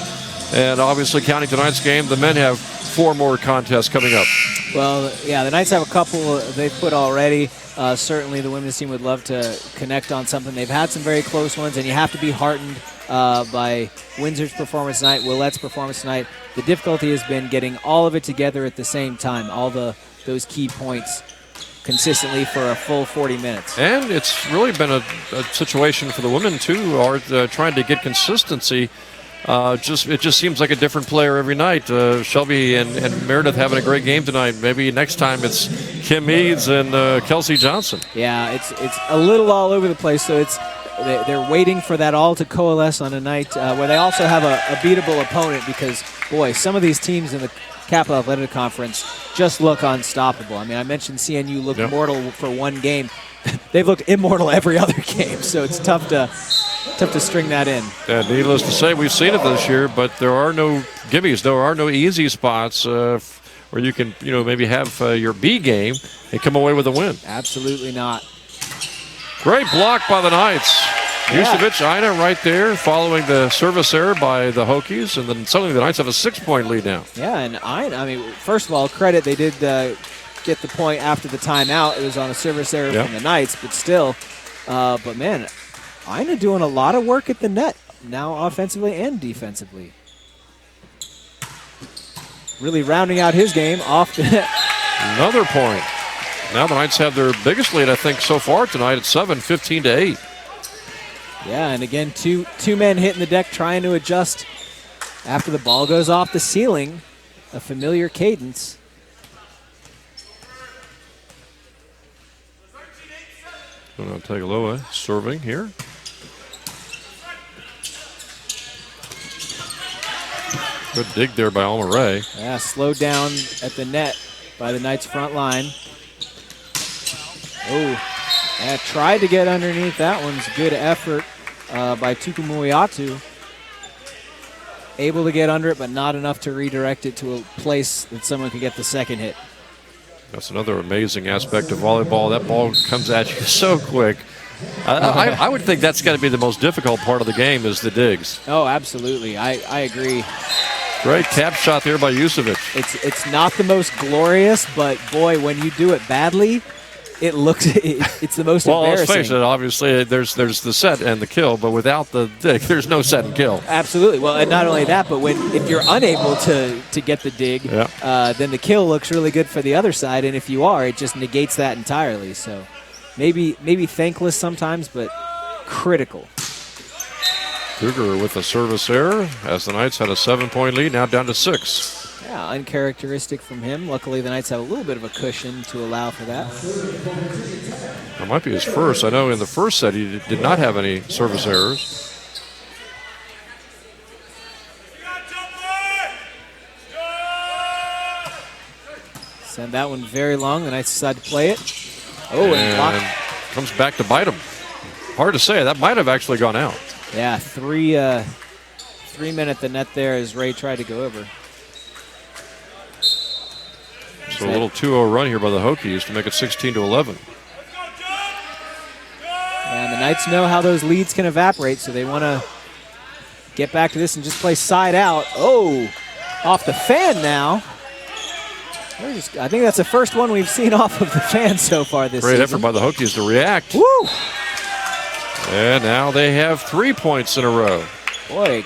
And obviously, counting tonight's game, the men have 4 more contests coming up. Well, yeah, the Knights have a couple they've put already. Certainly the women's team would love to connect on something. They've had some very close ones, and you have to be heartened by Windsor's performance tonight, Willette's performance tonight. The difficulty has been getting all of it together at the same time, all those key points consistently for a full 40 minutes. And it's really been a situation for the women, too, are trying to get consistency. It just seems like a different player every night. Shelby and Meredith having a great game tonight. Maybe next time it's Kim Eads and Kelsey Johnson. Yeah, it's a little all over the place, so they're waiting for that all to coalesce on a night where they also have a beatable opponent, because, boy, some of these teams in the Capital Athletic Conference just look unstoppable. I mean, I mentioned CNU looked mortal for one game. They've looked immortal every other game, so it's tough to string that in. Needless to say, we've seen it this year, but there are no gimmies. There are no easy spots where you can, maybe have your B game and come away with a win. Absolutely not. Great block by the Knights. Yusevich, Ina right there, following the service error by the Hokies, and then suddenly the Knights have a 6-point lead now. Yeah, and Ina, first of all, credit, they did get the point after the timeout. It was on a service error from the Knights, but still. But, man, Ina doing a lot of work at the net now, offensively and defensively. Really rounding out his game off the net. Another point. Now the Knights have their biggest lead, I think, so far tonight at 7, 15-8. Yeah, and again, two men hitting the deck trying to adjust after the ball goes off the ceiling. A familiar cadence. Tagovailoa serving here. Good dig there by Alma Ray. Yeah, slowed down at the net by the Knights front line. Oh, yeah, tried to get underneath that one's good effort by Tukumuiatu. Able to get under it, but not enough to redirect it to a place that someone could get the second hit. That's another amazing aspect of volleyball. That ball comes at you so quick. I would think that's got to be the most difficult part of the game is the digs. Oh, absolutely. I agree. Great tap shot there by Yusevich. It's not the most glorious, but boy, when you do it badly, it looks it's the most embarrassing. Well, let's face it, obviously there's the set and the kill, but without the dig, there's no set and kill. Absolutely. Well, and not only that, but if you're unable to get the dig, then the kill looks really good for the other side, and if you are, it just negates that entirely. So maybe thankless sometimes, but critical. Cougar with a service error as the Knights had a 7-point lead, now down to 6. Yeah, uncharacteristic from him. Luckily, the Knights have a little bit of a cushion to allow for that. That might be his first. I know in the first set he did not have any service errors. Send that one very long. The Knights decide to play it. Oh, and blocked. Comes back to bite him. Hard to say. That might have actually gone out. Yeah, three men at the net there as Ray tried to go over. So a little 2-0 run here by the Hokies to make it 16-11. And the Knights know how those leads can evaporate, so they want to get back to this and just play side out. Oh, off the fan now. I think that's the first one we've seen off of the fan so far this season. Great effort by the Hokies to react. Woo! And now they have 3 points in a row. Boy,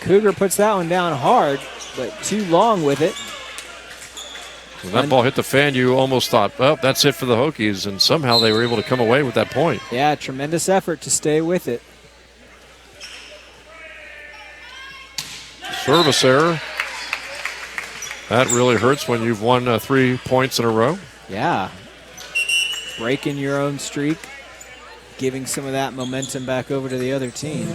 Cougar puts that one down hard, but too long with it. When that ball hit the fan, you almost thought, well, that's it for the Hokies, and somehow they were able to come away with that point. Yeah, tremendous effort to stay with it. Service error. That really hurts when you've won 3 points in a row. Yeah. Breaking your own streak, giving some of that momentum back over to the other team.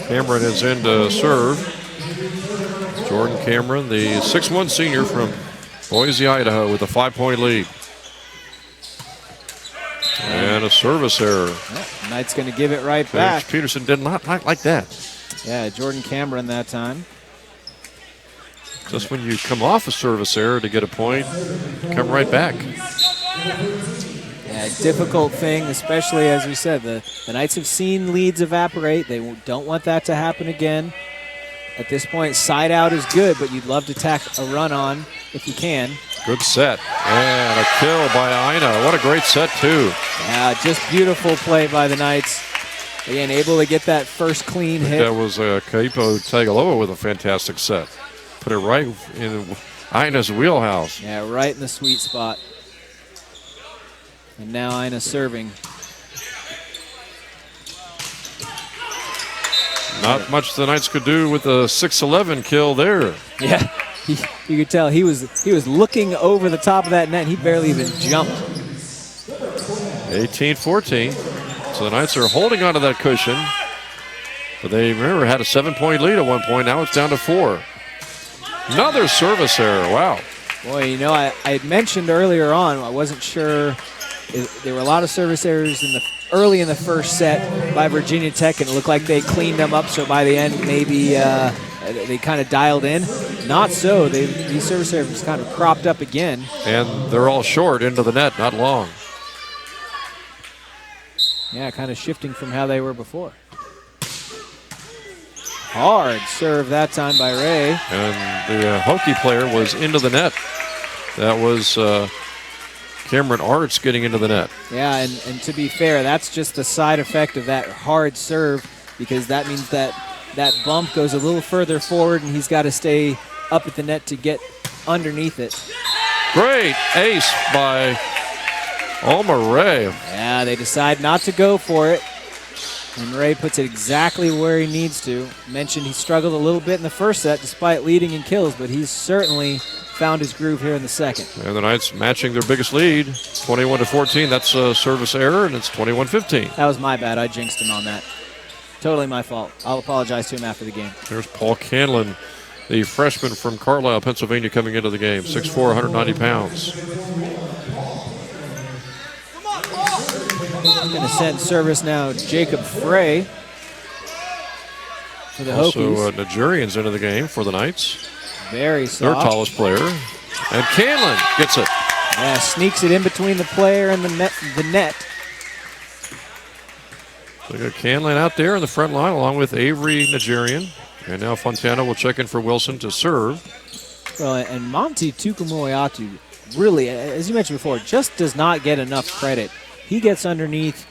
Cameron is in to serve. Jordan Cameron, the 6'1" senior from Boise, Idaho, with a 5-point lead. And And a service error. Yeah, Knight's going to give it right back. Peterson did not like that. Yeah, Jordan Cameron that time. Just when you come off a service error to get a point, come right back. Yeah, difficult thing, especially as we said, the Knights have seen leads evaporate. They don't want that to happen again. At this point, side out is good, but you'd love to tack a run on if you can. Good set. And a kill by Ina. What a great set, too. Yeah, just beautiful play by the Knights. Again, able to get that first clean hit. That was Kaipo Tagalova with a fantastic set. Put it right in Ina's wheelhouse. Yeah, right in the sweet spot. And now Ina serving. Not much the Knights could do with a 6-11 kill there. Yeah, you could tell he was looking over the top of that net. He barely even jumped. 18-14. So the Knights are holding onto that cushion. But they, remember, had a 7-point lead at one point. Now it's down to 4. Another service error. Wow. Boy, you know, I had mentioned earlier on, I wasn't sure. There were a lot of service errors early in the first set by Virginia Tech, and it looked like they cleaned them up, so by the end maybe they kind of dialed in. Not so. These service errors kind of cropped up again. And they're all short into the net, not long. Yeah, kind of shifting from how they were before. Hard serve that time by Ray. And the Hokie player was into the net. That was Cameron Arts getting into the net. Yeah, and to be fair, that's just the side effect of that hard serve, because that means that bump goes a little further forward and he's got to stay up at the net to get underneath it. Great ace by Alma Ray. Yeah, they decide not to go for it. And Ray puts it exactly where he needs to. Mentioned he struggled a little bit in the first set despite leading in kills, but he's certainly found his groove here in the second. And the Knights matching their biggest lead, 21-14. That's a service error, and it's 21-15. That was my bad. I jinxed him on that. Totally my fault. I'll apologize to him after the game. There's Paul Canlin, the freshman from Carlisle, Pennsylvania, coming into the game. 6'4", 190 pounds. Going to send service now, Jacob Frey for the also, Hokies. Nigerians into the game for the Knights. Very soft. Their tallest player. And Canlin gets it. Yeah, sneaks it in between the player and the net. So we got Canlin out there in the front line along with Avery Nigerian. And now Fontana will check in for Wilson to serve. Well, and Monty Tukumoyatu really, as you mentioned before, just does not get enough credit. He gets underneath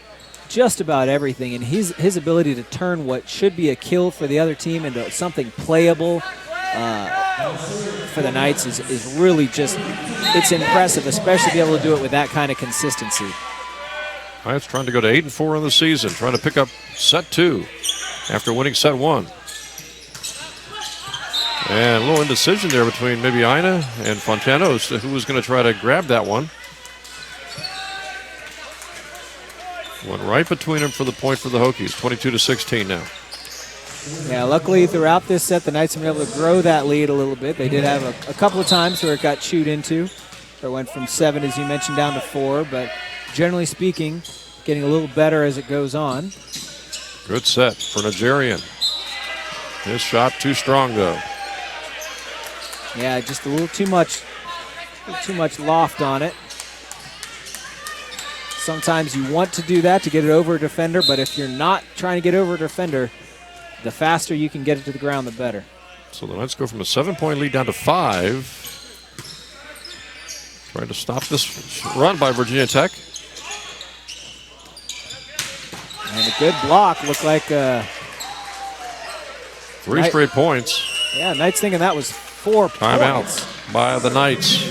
just about everything, and his ability to turn what should be a kill for the other team into something playable for the Knights is really just, it's impressive, especially to be able to do it with that kind of consistency. Knights trying to go to 8-4 in the season, trying to pick up set 2 after winning set 1. And a little indecision there between maybe Ina and Fontana, who was going to try to grab that one. Went right between them for the point for the Hokies, 22-16 now. Yeah, luckily throughout this set, the Knights have been able to grow that lead a little bit. They did have a couple of times where it got chewed into. Or it went from 7, as you mentioned, down to 4. But generally speaking, getting a little better as it goes on. Good set for Nigerian. His shot too strong, though. Yeah, just a little too much loft on it. Sometimes you want to do that to get it over a defender, but if you're not trying to get over a defender, the faster you can get it to the ground, the better. So the Knights go from a 7-point lead down to 5. Trying to stop this run by Virginia Tech. And a good block. Looked like 3 straight points. Yeah, Knights thinking that was 4 Timeouts by the Knights.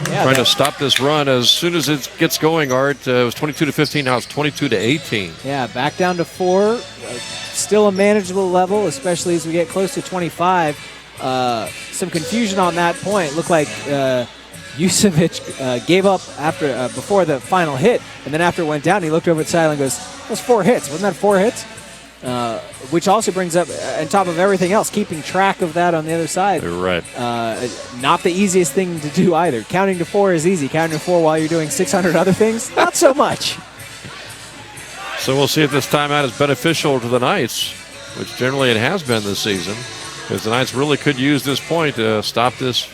Yeah, trying to stop this run as soon as it gets going, Art. It was 22-15, now it's 22-18. Yeah, back down to 4. Still a manageable level, especially as we get close to 25. Some confusion on that point. Looked like Yusevic gave up before the final hit, and then after it went down, he looked over at Seiler and goes, "Those 4 hits. Wasn't that 4 hits?" Which also brings up, on top of everything else, keeping track of that on the other side. You're right. Not the easiest thing to do either. Counting to 4 is easy. Counting to 4 while you're doing 600 other things, not so much. So we'll see if this timeout is beneficial to the Knights, which generally it has been this season, because the Knights really could use this point to stop this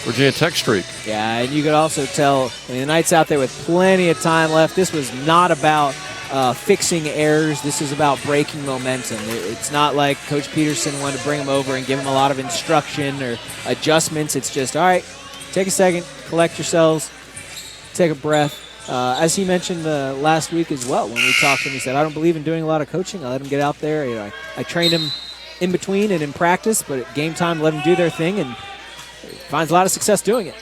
Virginia Tech streak. Yeah, and you could also tell, the Knights out there with plenty of time left. This was not about fixing errors. This is about breaking momentum. It's not like Coach Peterson wanted to bring them over and give them a lot of instruction or adjustments. It's just, all right, take a second, collect yourselves, take a breath. As he mentioned last week as well, when we talked to him, he said, I don't believe in doing a lot of coaching. I let him get out there. I trained him in between and in practice, but at game time, let him do their thing, and finds a lot of success doing it.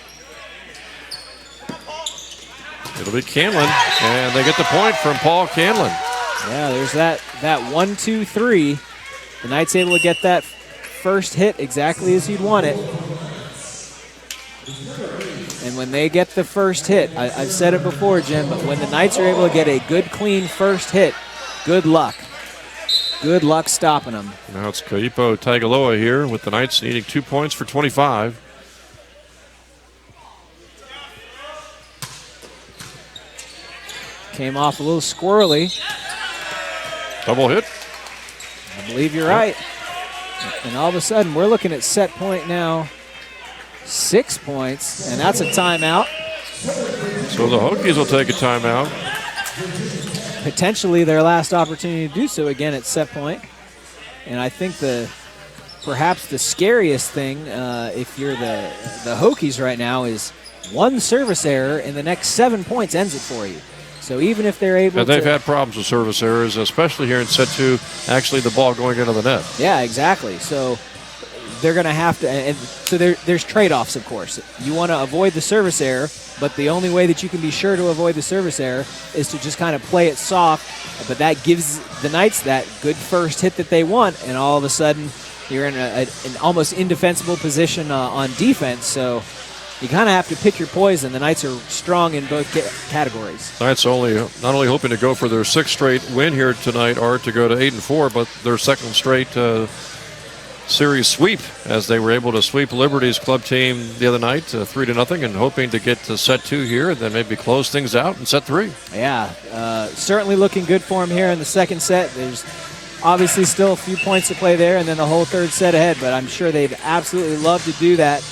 It'll be Canlin, and they get the point from Paul Canlin. Yeah, there's that 1-2-3. The Knights able to get that first hit exactly as you'd want it. And when they get the first hit, I've said it before, Jim, but when the Knights are able to get a good, clean first hit, good luck. Good luck stopping them. Now it's Kaipo Tagaloa here with the Knights needing 2 points for 25. Came off a little squirrely. Double hit. I believe you're right. And all of a sudden, we're looking at set point now. 6 points, and that's a timeout. So the Hokies will take a timeout. Potentially their last opportunity to do so again at set point. And I think perhaps the scariest thing, if you're the Hokies right now, is one service error and the next 7 points ends it for you. So even if they're able they've had problems with service errors, especially here in set 2, actually the ball going into the net. Yeah, exactly. So they're going to have to, and so there's trade-offs, of course. You want to avoid the service error, but the only way that you can be sure to avoid the service error is to just kind of play it soft, but that gives the Knights that good first hit that they want, and all of a sudden you're in an almost indefensible position on defense, so you kind of have to pick your poison. The Knights are strong in both categories. Knights not only hoping to go for their 6th straight win here tonight, or to go to 8-4, but their 2nd straight series sweep, as they were able to sweep Liberty's club team the other night 3-0, and hoping to get to set 2 here and then maybe close things out in set 3. Yeah, certainly looking good for them here in the 2nd set. There's obviously still a few points to play there and then the whole 3rd set ahead, but I'm sure they'd absolutely love to do that.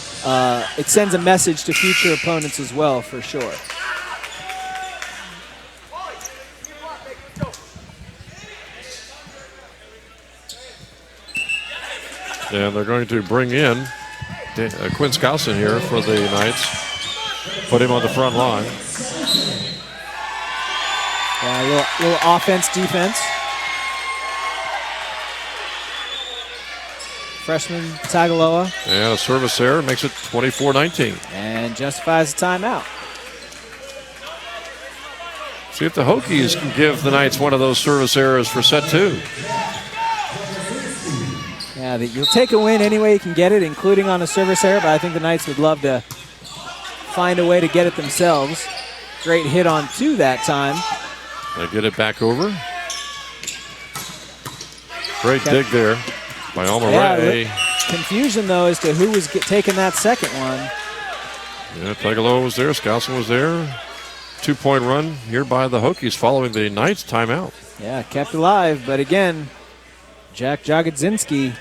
It sends a message to future opponents as well, for sure. And they're going to bring in Quinn Skousen here for the Knights. Put him on the front line. Yeah, a little offense, defense. Freshman Tagaloa. And a service error makes it 24-19. And justifies a timeout. See if the Hokies can give the Knights one of those service errors for set 2. Yeah, you'll take a win any way you can get it, including on a service error, but I think the Knights would love to find a way to get it themselves. Great hit on 2 that time. They get it back over. Great dig there by Omaray. Yeah, confusion, though, as to who was taking that second one. Yeah, Tagaloa was there. Skousen was there. 2-point run here by the Hokies following the Knights timeout. Yeah, kept alive, but again, Jack Jagodzinski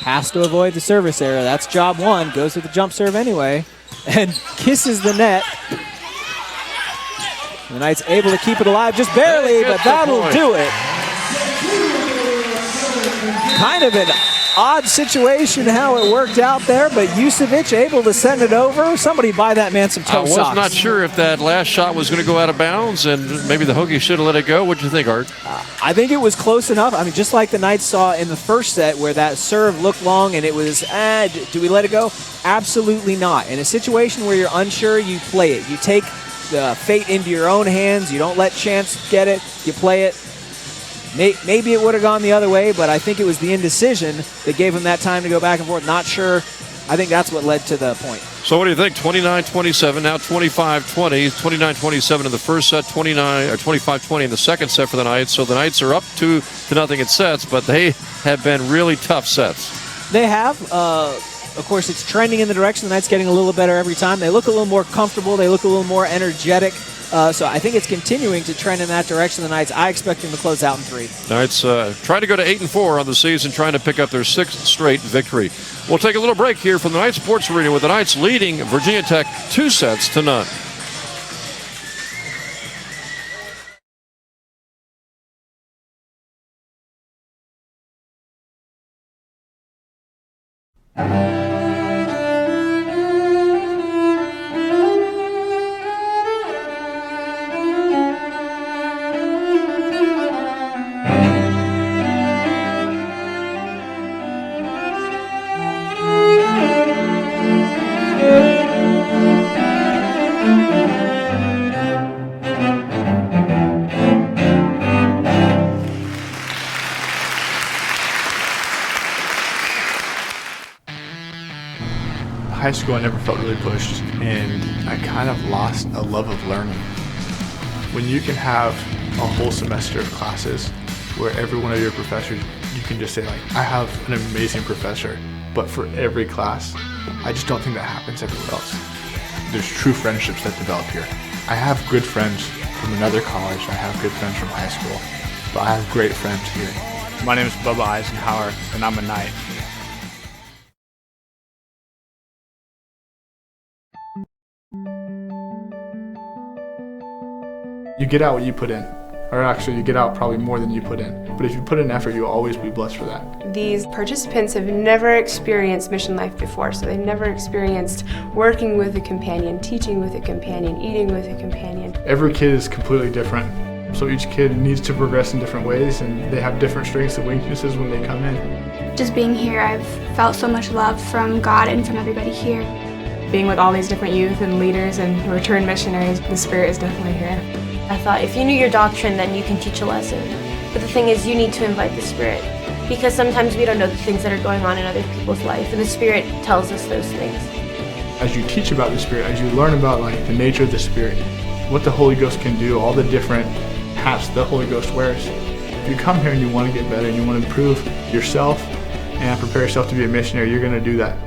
has to avoid the service error. That's job 1. Goes with the jump serve anyway and kisses the net. The Knights able to keep it alive just barely, but that'll do it. Kind of an odd situation how it worked out there, but Jusevic able to send it over. Somebody buy that man some toe socks. I was not sure if that last shot was going to go out of bounds, and maybe the Hokies should have let it go. What do you think, Art? I think it was close enough. I mean, just like the Knights saw in the first set where that serve looked long and it was, do we let it go? Absolutely not. In a situation where you're unsure, you play it. You take the fate into your own hands. You don't let chance get it. You play it. Maybe it would have gone the other way, but I think it was the indecision that gave him that time to go back and forth. Not sure. I think that's what led to the point. So what do you think? 29-27, now 25-20. 29-27 in the first set, 25-20 in the second set for the Knights. So the Knights are up 2-0 in sets, but they have been really tough sets. They have. Of course, it's trending in the direction the Knights getting a little better every time. They look a little more comfortable. They look a little more energetic. So I think it's continuing to trend in that direction. The Knights, I expect them to close out in 3. Knights trying to go to 8-4 on the season, trying to pick up their 6th straight victory. We'll take a little break here from the Knights Sports Arena with the Knights leading Virginia Tech 2-0. High school, I never felt really pushed, and I kind of lost a love of learning. When you can have a whole semester of classes where every one of your professors, you can just say like, I have an amazing professor, but for every class, I just don't think that happens everywhere else. There's true friendships that develop here. I have good friends from another college, I have good friends from high school, but I have great friends here. My name is Bubba Eisenhower, and I'm a Knight. You get out what you put in, or actually you get out probably more than you put in. But if you put in effort, you'll always be blessed for that. These participants have never experienced mission life before, so they've never experienced working with a companion, teaching with a companion, eating with a companion. Every kid is completely different, so each kid needs to progress in different ways, and they have different strengths and weaknesses when they come in. Just being here, I've felt so much love from God and from everybody here. Being with all these different youth and leaders and returned missionaries, the Spirit is definitely here. I thought if you knew your doctrine, then you can teach a lesson. But the thing is, you need to invite the Spirit. Because sometimes we don't know the things that are going on in other people's life, and the Spirit tells us those things. As you teach about the Spirit, as you learn about the nature of the Spirit, what the Holy Ghost can do, all the different hats the Holy Ghost wears. If you come here and you want to get better and you want to improve yourself and prepare yourself to be a missionary, you're going to do that.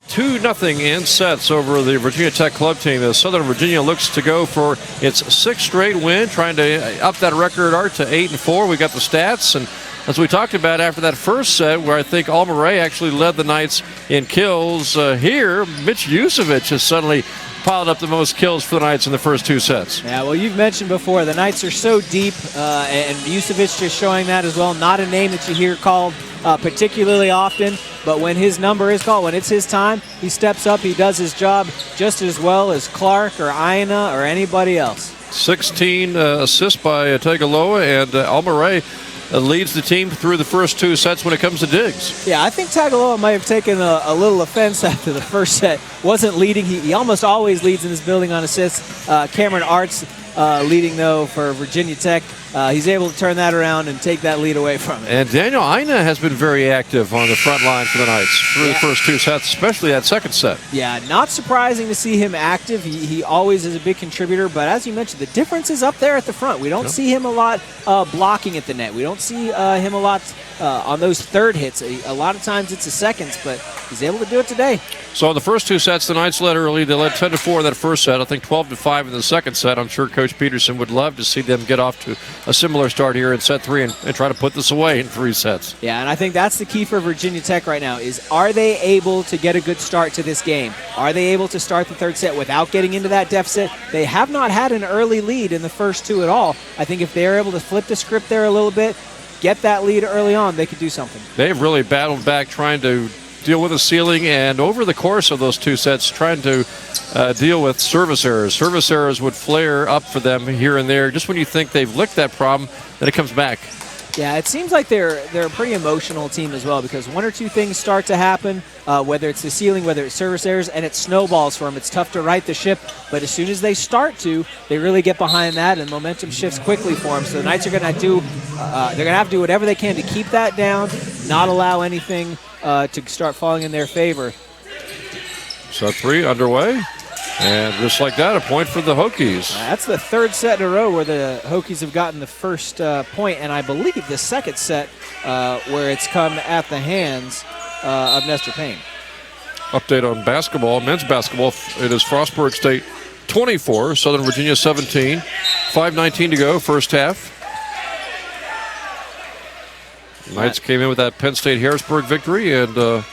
2-0 in sets over the Virginia Tech club team as Southern Virginia looks to go for its 6th straight win, trying to up that record art to 8-4. We got the stats, and as we talked about after that first set, where I think Alma Ray actually led the Knights in kills, here Mitch Yusevich has suddenly piled up the most kills for the Knights in the first 2 sets. Yeah, well, you've mentioned before, the Knights are so deep, and Yusevich just showing that as well. Not a name that you hear called particularly often, but when his number is called, when it's his time, he steps up, he does his job just as well as Clark or Aina or anybody else. 16 assists by Tagaloa, and Alma Ray leads the team through the first 2 sets when it comes to digs. Yeah, I think Tagaloa might have taken a little offense after the first set. Wasn't leading. He almost always leads in this building on assists. Cameron Arts leading, though, for Virginia Tech. He's able to turn that around and take that lead away from it. And Daniel Aina has been very active on the front line for the Knights through the first 2 sets, especially that second set. Yeah, not surprising to see him active. He always is a big contributor, but as you mentioned, the difference is up there at the front. We don't see him a lot blocking at the net. We don't see him a lot on those third hits. A lot of times it's the seconds, but he's able to do it today. So in the first 2 sets, the Knights led early. They led 10-4 in that first set. I think 12-5 in the second set. I'm sure Coach Peterson would love to see them get off to a similar start here in set 3 and try to put this away in 3 sets. Yeah, and I think that's the key for Virginia Tech right now is, are they able to get a good start to this game? Are they able to start the third set without getting into that deficit? They have not had an early lead in the first 2 at all. I think if they're able to flip the script there a little bit, get that lead early on, they could do something. They've really battled back trying to deal with the ceiling, and over the course of those 2 sets, trying to deal with service errors. Service errors would flare up for them here and there. Just when you think they've licked that problem, then it comes back. Yeah, it seems like they're a pretty emotional team as well, because 1 or 2 things start to happen, whether it's the ceiling, whether it's service errors, and it snowballs for them. It's tough to right the ship, but as soon as they start to, they really get behind that, and momentum shifts quickly for them. So the Knights are going to do, they're going to have to do whatever they can to keep that down, not allow anything to start falling in their favor. Set 3 underway. And just like that, a point for the Hokies. That's the 3rd set in a row where the Hokies have gotten the first point, and I believe the 2nd set where it's come at the hands of Nestor Payne. Update on basketball, men's basketball. It is Frostburg State 24, Southern Virginia 17. 5:19 to go, first half. Knights came in with that Penn State Harrisburg victory, and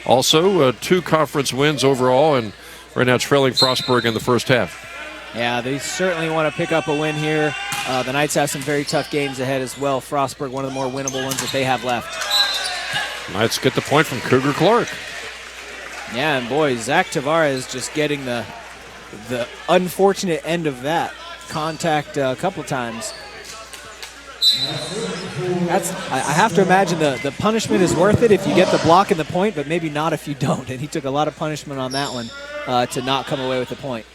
also 2 conference wins overall, and right now trailing Frostburg in the first half. Yeah, they certainly want to pick up a win here. The Knights have some very tough games ahead as well. Frostburg, one of the more winnable ones that they have left. Knights get the point from Cougar Clark. Yeah, and boy, Zach Tavares just getting the unfortunate end of that contact a couple times. I have to imagine the punishment is worth it if you get the block and the point, but maybe not if you don't. And he took a lot of punishment on that one to not come away with the point.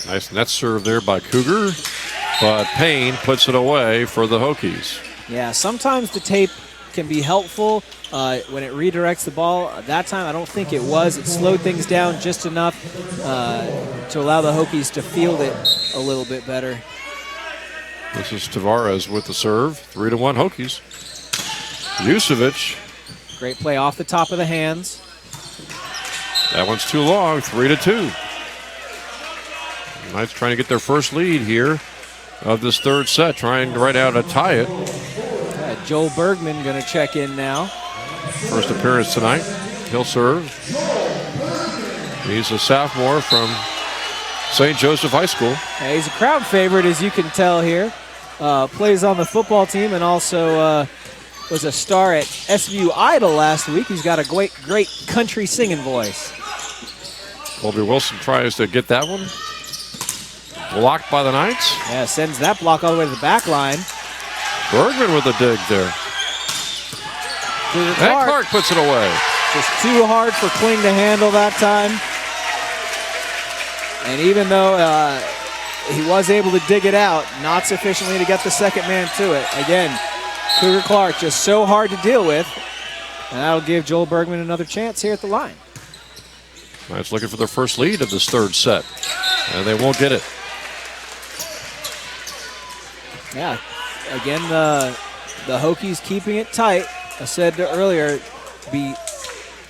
Nice net serve there by Cougar, but Payne puts it away for the Hokies. Yeah, sometimes the tape can be helpful when it redirects the ball. That time, I don't think it was. It slowed things down just enough to allow the Hokies to field it a little bit better. This is Tavares with the serve. 3-1 Hokies. Yusevich. Great play off the top of the hands. That one's too long. 3-2. Knights trying to get their first lead here of this third set, trying right now to tie it. Joel Bergman going to check in now. First appearance tonight. He'll serve. He's a sophomore from St. Joseph High School. Yeah, he's a crowd favorite, as you can tell here. Plays on the football team and also was a star at SVU Idol last week. He's got a great country singing voice. Colby Wilson tries to get that one. Blocked by the Knights. Yeah, sends that block all the way to the back line. Bergman with a dig there. And Clark puts it away. Just too hard for Kling to handle that time. And even though he was able to dig it out, not sufficiently to get the second man to it. Again, Cougar Clark just so hard to deal with. And that'll give Joel Bergman another chance here at the line. Knights looking for their first lead of this third set. And they won't get it. Yeah, again, the Hokies keeping it tight. I said earlier,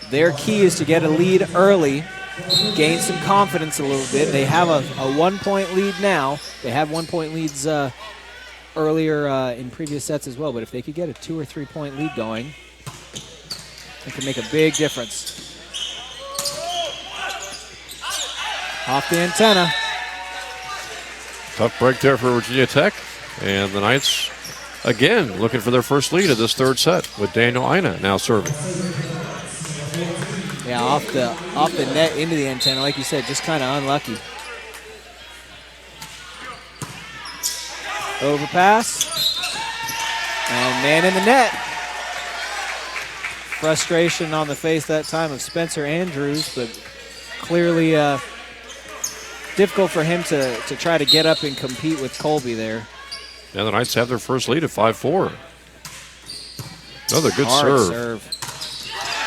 their key is to get a lead early, gain some confidence a little bit. They have a 1-point lead now. They had 1-point leads earlier in previous sets as well, but if they could get a 2 or 3 point lead going, it could make a big difference. Off the antenna. Tough break there for Virginia Tech. And the Knights, again, looking for their first lead of this third set with Daniel Ina now serving. Yeah, off the net into the antenna, like you said, just kind of unlucky. Overpass. And man in the net. Frustration on the face that time of Spencer Andrews, but clearly difficult for him to try to get up and compete with Colby there. And the Knights have their first lead at 5-4. Another good serve.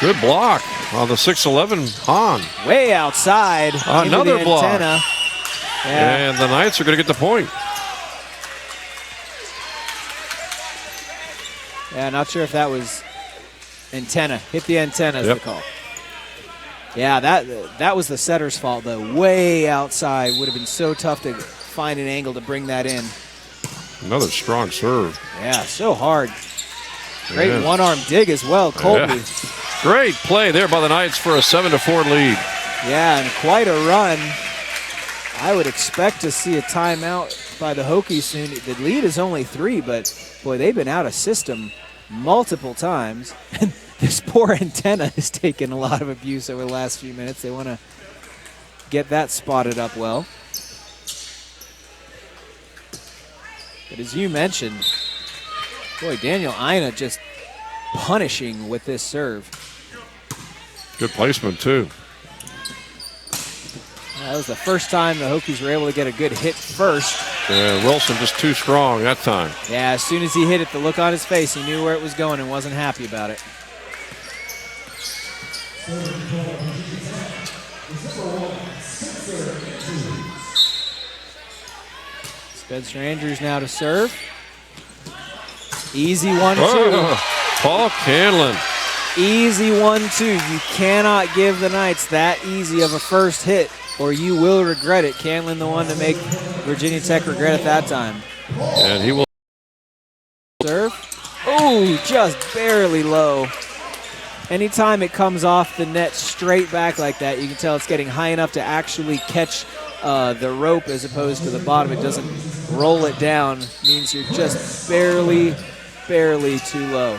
Good block on the 6'11" Hahn. Way outside. Another the block. Antenna. Yeah. And the Knights are going to get the point. Yeah, not sure if that was antenna. Hit the antenna is the call. Yeah, that was the setter's fault, though. Way outside. Would have been so tough to find an angle to bring that in. Another strong serve. Yeah, so hard. Great one-arm dig as well, Colby. Yeah. Great play there by the Knights for a 7-4 lead. Yeah, and quite a run. I would expect to see a timeout by the Hokies soon. The lead is only 3, but, boy, they've been out of system multiple times. And this poor antenna has taken a lot of abuse over the last few minutes. They want to get that spotted up well. But as you mentioned, boy, Daniel Ina just punishing with this serve. Good placement, too. That was the first time the Hokies were able to get a good hit first. Yeah, Wilson just too strong that time. Yeah, as soon as he hit it, the look on his face, he knew where it was going and wasn't happy about it. Spencer Andrews now to serve. Easy 1-2. Paul Canlin. Easy 1-2. You cannot give the Knights that easy of a first hit, or you will regret it. Canlin the one to make Virginia Tech regret it that time. And he will serve. Oh, just barely low. Anytime it comes off the net straight back like that, you can tell it's getting high enough to actually catch the rope as opposed to the bottom. It doesn't roll it down. It means you're just barely too low.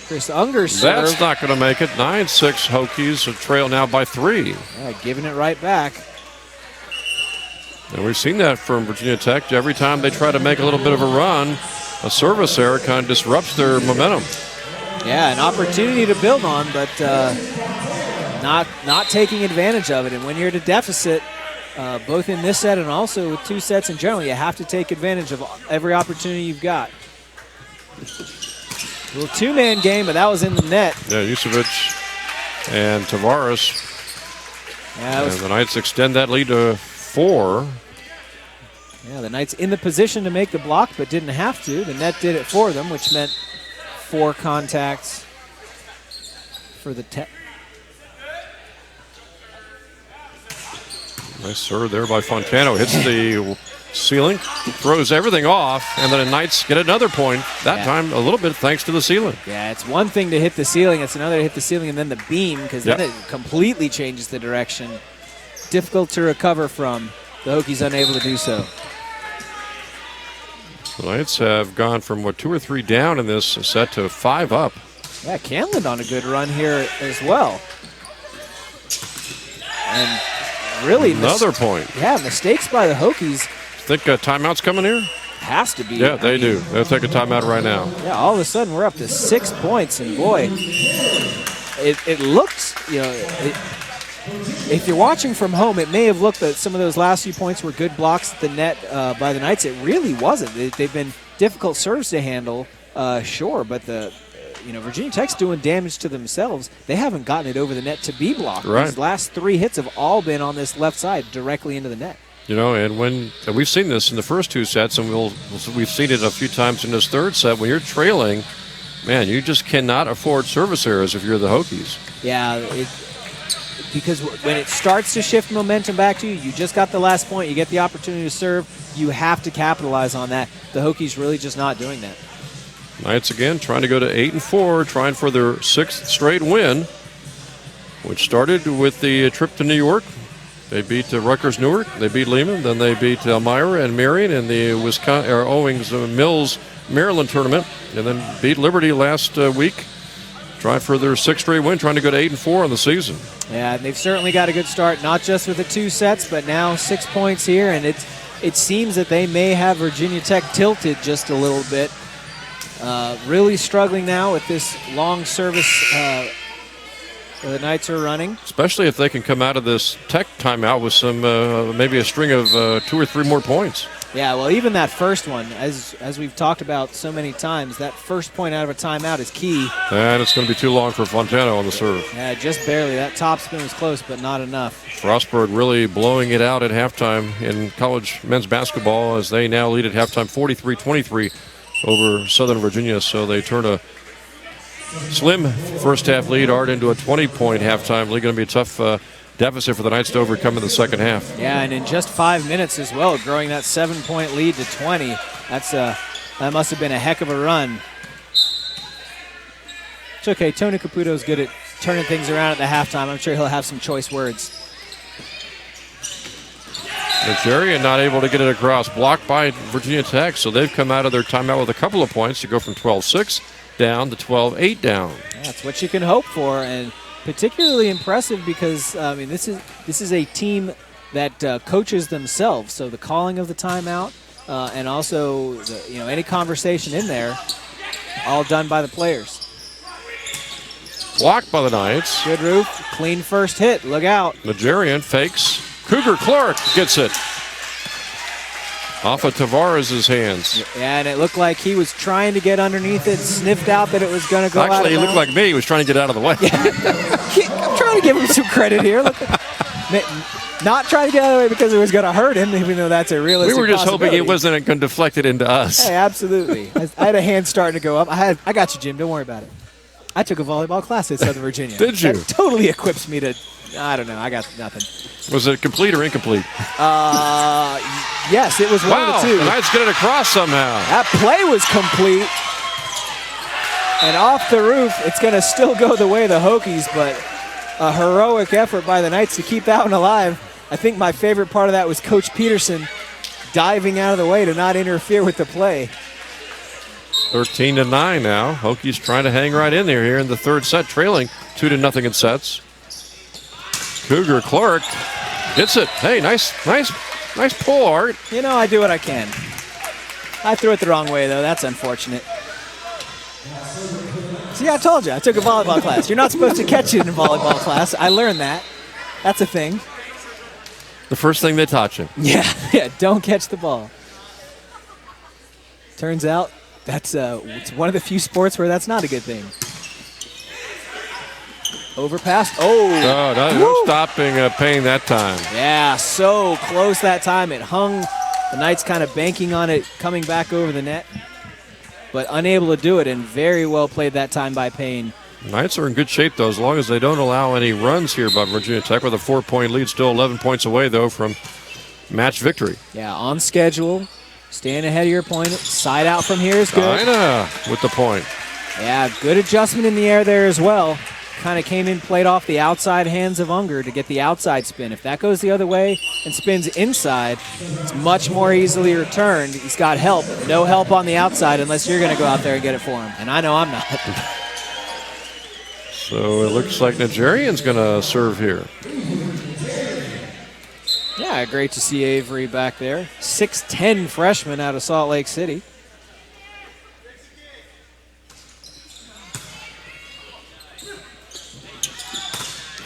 Chris Unger's serve. That's not going to make it. 9-6 Hokies, a trail now by 3. Yeah, giving it right back. And we've seen that from Virginia Tech. Every time they try to make a little bit of a run, a service error kind of disrupts their momentum. Yeah, an opportunity to build on, but not taking advantage of it. And when you're at a deficit, both in this set and also with 2 sets in general, you have to take advantage of every opportunity you've got. A little 2-man game, but that was in the net. Yeah, Jucevic and Tavares. Yeah, and the Knights extend that lead to 4. Yeah, the Knights in the position to make the block, but didn't have to. The net did it for them, which meant 4 contacts for the Tech. Nice serve there by Fontano. Hits the ceiling, throws everything off, and then the Knights get another point. That time a little bit thanks to the ceiling. Yeah, it's one thing to hit the ceiling. It's another to hit the ceiling and then the beam, because then it completely changes the direction. Difficult to recover from. The Hokies unable to do so. The Knights have gone from, 2 or 3 down in this set to 5 up. Yeah, Canlin on a good run here as well. And really another point. Yeah, mistakes by the Hokies. Think a timeout's coming here? Has to be. Yeah, they do. They'll take a timeout right now. Yeah, all of a sudden we're up to 6 points, and boy, it looks, if you're watching from home, it may have looked that some of those last few points were good blocks at the net by the Knights. It really wasn't. They've been difficult serves to handle, sure, but Virginia Tech's doing damage to themselves. They haven't gotten it over the net to be blocked. Right. These last 3 hits have all been on this left side directly into the net. And when we've seen this in the first 2 sets, and we've seen it a few times in this third set, when you're trailing, Man, you just cannot afford service errors if you're the Hokies. Yeah, because when it starts to shift momentum back to you, you just got the last point, you get the opportunity to serve, you have to capitalize on that. The Hokies really just not doing that. Knights again trying to go to 8-4, trying for their 6th straight win, which started with the trip to New York. They beat Rutgers Newark, they beat Lehman, then they beat Elmira and Marion in the Owings Mills Maryland tournament, and then beat Liberty last week. Trying for their 6th straight win, trying to go to 8-4 in the season. Yeah, they've certainly got a good start, not just with the 2 sets, but now 6 points here, and it seems that they may have Virginia Tech tilted just a little bit. Really struggling now with this long service the Knights are running. Especially if they can come out of this Tech timeout with some maybe a string of 2 or 3 more points. Yeah, well, even that first one, as we've talked about so many times, that first point out of a timeout is key. And it's going to be too long for Fontana on the serve. Yeah, just barely. That top spin was close, but not enough. Frostburg really blowing it out at halftime in college men's basketball as they now lead at halftime 43-23 over Southern Virginia. So they turn a slim first half lead, Art, into a 20-point halftime lead. Going to be a tough deficit for the Knights to overcome in the second half. Yeah, and in just 5 minutes as well, growing that 7-point lead to 20. That must have been a heck of a run. It's okay. Tony Caputo's good at turning things around at the halftime. I'm sure he'll have some choice words. Nigerian not able to get it across, blocked by Virginia Tech, so they've come out of their timeout with a couple of points to go from 12-6 down to 12-8 down. That's what you can hope for, and particularly impressive because this is a team that coaches themselves. So the calling of the timeout and also any conversation in there, all done by the players. Blocked by the Knights. Good roof, clean first hit. Look out. Nigerian fakes. Cougar Clark gets it off of Tavares' hands. Yeah, and it looked like he was trying to get underneath it, sniffed out that it was going to go out. Actually, he looked like me. He was trying to get out of the way. I'm trying to give him some credit here. Not trying to get out of the way because it was going to hurt him, even though that's a realistic We were just hoping it possibility. wasn't going to deflect it into us. Hey, absolutely. I had a hand starting to go up. I got you, Jim. Don't worry about it. I took a volleyball class at Southern Virginia. Did you? That totally equips me to, I don't know, I got nothing. Was it complete or incomplete? Yes, it was one of the two. The Knights get it across somehow. That play was complete. And off the roof, it's going to still go the way of the Hokies, but a heroic effort by the Knights to keep that one alive. I think my favorite part of that was Coach Peterson diving out of the way to not interfere with the play. 13-9 now. Hokies trying to hang right in there here in the third set, trailing 2-0 in sets. Cougar Clark gets it. Hey, nice pull, Art. I do what I can. I threw it the wrong way, though. That's unfortunate. See, I told you. I took a volleyball class. You're not supposed to catch it in a volleyball class. I learned that. That's a thing. The first thing they taught you. Yeah, don't catch the ball. Turns out it's one of the few sports where that's not a good thing. Overpass. No stopping Payne that time. Yeah, so close that time. It hung. The Knights kind of banking on it, coming back over the net, but unable to do it, and very well played that time by Payne. Knights are in good shape, though, as long as they don't allow any runs here by Virginia Tech, with a 4-point lead, still 11 points away, though, from match victory. Yeah, on schedule, staying ahead of your opponent. Side out from here is good. Dinah with the point. Yeah, good adjustment in the air there as well. Kind of came in, played off the outside hands of Unger to get the outside spin. If that goes the other way and spins inside, it's much more easily returned. He's got help. No help on the outside unless you're going to go out there and get it for him. And I know I'm not. So it looks like Nigerian's going to serve here. Yeah, great to see Avery back there. 6'10" freshman out of Salt Lake City.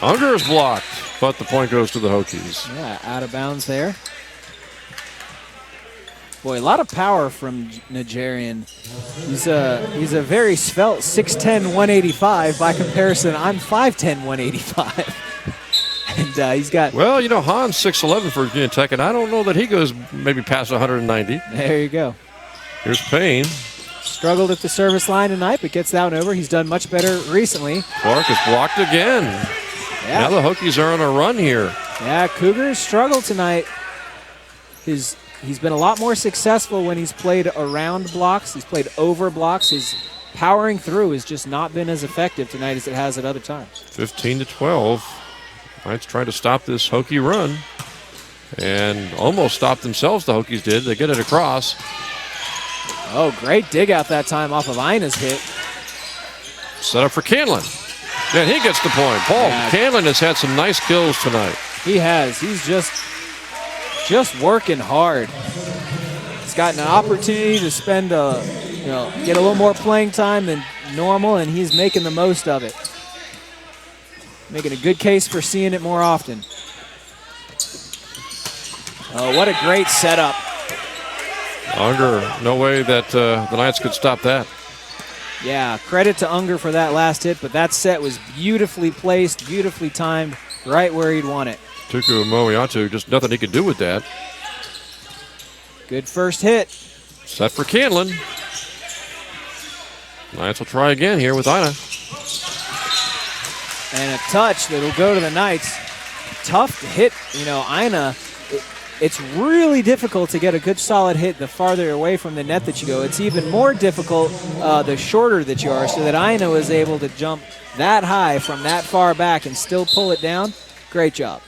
Unger is blocked, but the point goes to the Hokies. Yeah, out of bounds there. Boy, a lot of power from Nigerian. He's a very svelte 6'10", 185. By comparison, I'm 5'10", 185. And he's got... Well, Hahn's 6'11" for Virginia Tech, and I don't know that he goes maybe past 190. There you go. Here's Payne. struggled at the service line tonight, but gets that one over. He's done much better recently. Clark is blocked again. Yeah. Now the Hokies are on a run here. Yeah, Cougars struggled tonight. He's been a lot more successful when he's played around blocks. He's played over blocks. His powering through has just not been as effective tonight as it has at other times. 15-12. Knights trying to stop this Hokie run. And almost stopped themselves, the Hokies did. They get it across. Oh, great dig out that time off of Ina's hit. Set up for Canlin. And he gets the point. Paul Canlin has had some nice kills tonight. He has. He's just working hard. He's gotten an opportunity to spend get a little more playing time than normal, and he's making the most of it. Making a good case for seeing it more often. Oh, what a great setup. Unger, no way that the Knights could stop that. Yeah, credit to Unger for that last hit, but that set was beautifully placed, beautifully timed, right where he'd want it. Tuku Moiatu, just nothing he could do with that. Good first hit. Set for Canlin. Knights will try again here with Ina. And a touch that'll go to the Knights. Tough to hit, Ina. It's really difficult to get a good solid hit the farther away from the net that you go. It's even more difficult the shorter that you are, so that Ina was able to jump that high from that far back and still pull it down. Great job.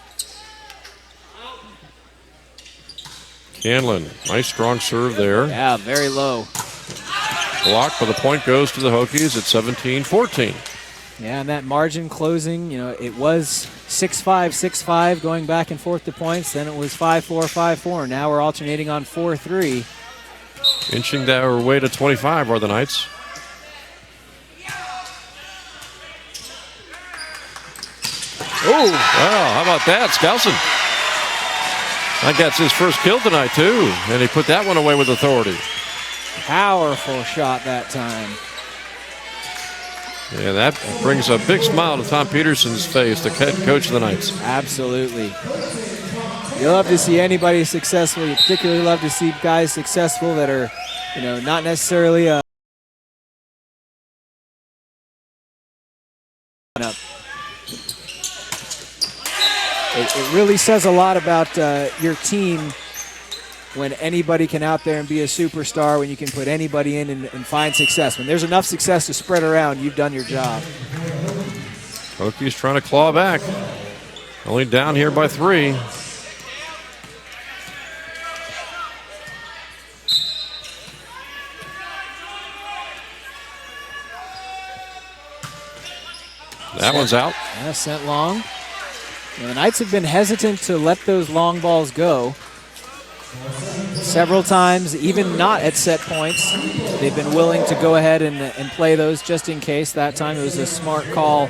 Canlin, nice strong serve there. Yeah, very low. Blocked, but the point goes to the Hokies at 17-14. Yeah, and that margin closing, it was 6-5, 6-5 going back and forth to points. Then it was 5-4, 5-4. Now we're alternating on 4-3. Inching their way to 25 are the Knights. Oh! Wow, how about that, Skousen? That gets his first kill tonight, too. And he put that one away with authority. Powerful shot that time. Yeah, that brings a big smile to Tom Peterson's face, the head coach of the Knights. Absolutely. You love to see anybody successful. You particularly love to see guys successful that are, not necessarily It really says a lot about your team when anybody can out there and be a superstar, when you can put anybody in and find success. When there's enough success to spread around, you've done your job. Hokies trying to claw back. Only down here by 3. That one's out. Yeah, sent long. The Knights have been hesitant to let those long balls go. Several times, even not at set points, they've been willing to go ahead and play those just in case. That time it was a smart call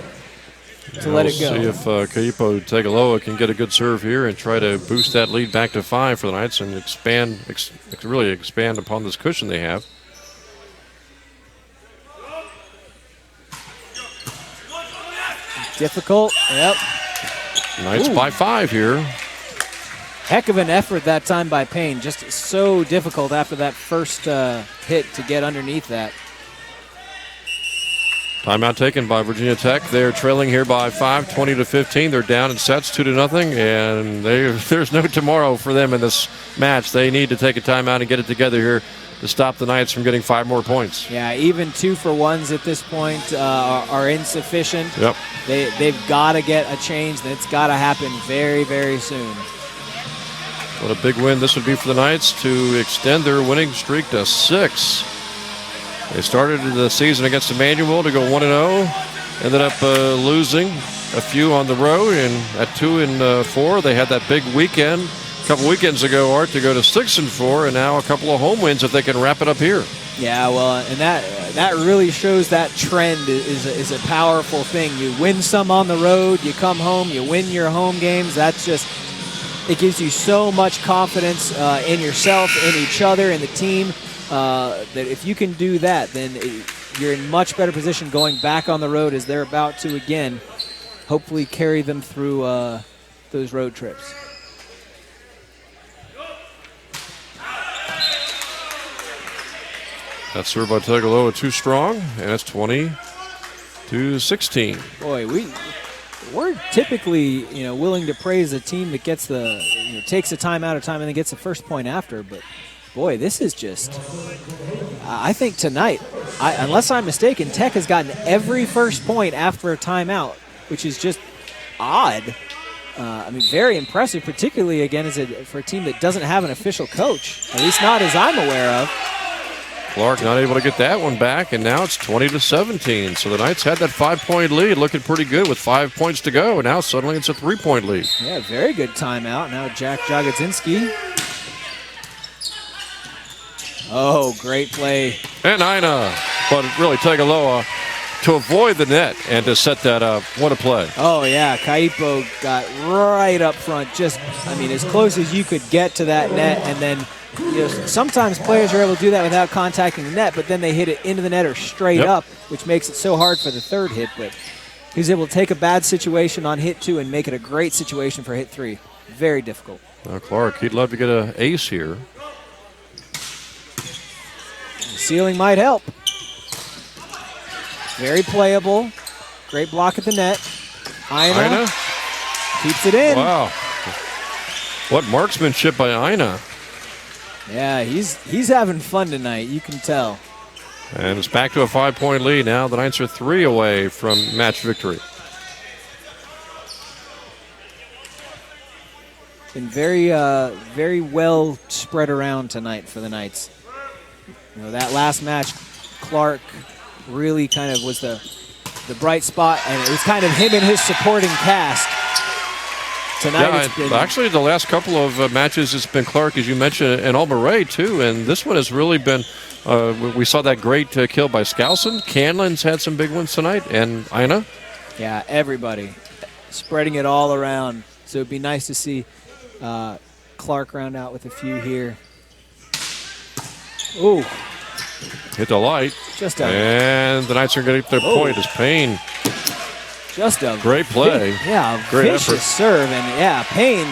to let it go. See if Kaipo Tegaloa can get a good serve here and try to boost that lead back to 5 for the Knights and really expand upon this cushion they have. Difficult, yep. Knights by 5 here. Heck of an effort that time by Payne. Just so difficult after that first hit to get underneath that. Timeout taken by Virginia Tech. They're trailing here by 5, 20-15. They're down in sets 2-0, and there's no tomorrow for them in this match. They need to take a timeout and get it together here to stop the Knights from getting 5 more points. Yeah, even 2-for-1s at this point are insufficient. Yep. They've got to get a change. That's got to happen very, very soon. What a big win this would be for the Knights to extend their winning streak to 6. They started the season against Emmanuel to go 1-0. Ended up losing a few on the road, and at 2-4, they had that big weekend a couple weekends ago, Art, to go to 6-4, and now a couple of home wins if they can wrap it up here. Yeah, well, and that really shows that trend is a powerful thing. You win some on the road, you come home, you win your home games. That's just, it gives you so much confidence in yourself, in each other, in the team, that if you can do that, then you're in much better position going back on the road as they're about to again, hopefully carry them through those road trips. That serve by Tegaloa too strong, and it's 20-16. Boy, we're typically, willing to praise a team that gets takes a time out of time and then gets the first point after. But boy, this is just. I think tonight, unless I'm mistaken, Tech has gotten every first point after a timeout, which is just odd. Very impressive, particularly again for a team that doesn't have an official coach, at least not as I'm aware of. Clark not able to get that one back, and now it's 20-17. So the Knights had that 5-point lead, looking pretty good with 5 points to go, and now suddenly it's a 3-point lead. Yeah, very good timeout. Now Jack Jagodzinski. Oh, great play. And Ina, but really Tegaloa to avoid the net and to set that up. What a play. Oh, yeah, Kaipo got right up front, just, as close as you could get to that net, and then sometimes players are able to do that without contacting the net, but then they hit it into the net or straight up, which makes it so hard for the third hit. But he was able to take a bad situation on hit 2 and make it a great situation for hit 3. Very difficult. Now Clark, he'd love to get an ace here. Ceiling might help. Very playable. Great block at the net. Ina keeps it in. Wow. What marksmanship by Ina. Yeah, he's having fun tonight, you can tell. And it's back to a 5-point lead now. The Knights are 3 away from match victory. Been very well spread around tonight for the Knights. That last match, Clark really kind of was the bright spot, and it was kind of him and his supporting cast. Tonight actually the last couple of matches it's been Clark, as you mentioned, and Alma Ray too, and this one has really been, we saw that great kill by Skousen. Canlin's had some big ones tonight, and Ina. Yeah, everybody spreading it all around. So it'd be nice to see Clark round out with a few here. Ooh. Hit the light. And the Knights are going to get their point as Payne. Just a great play. Great vicious effort. Serve. And Payne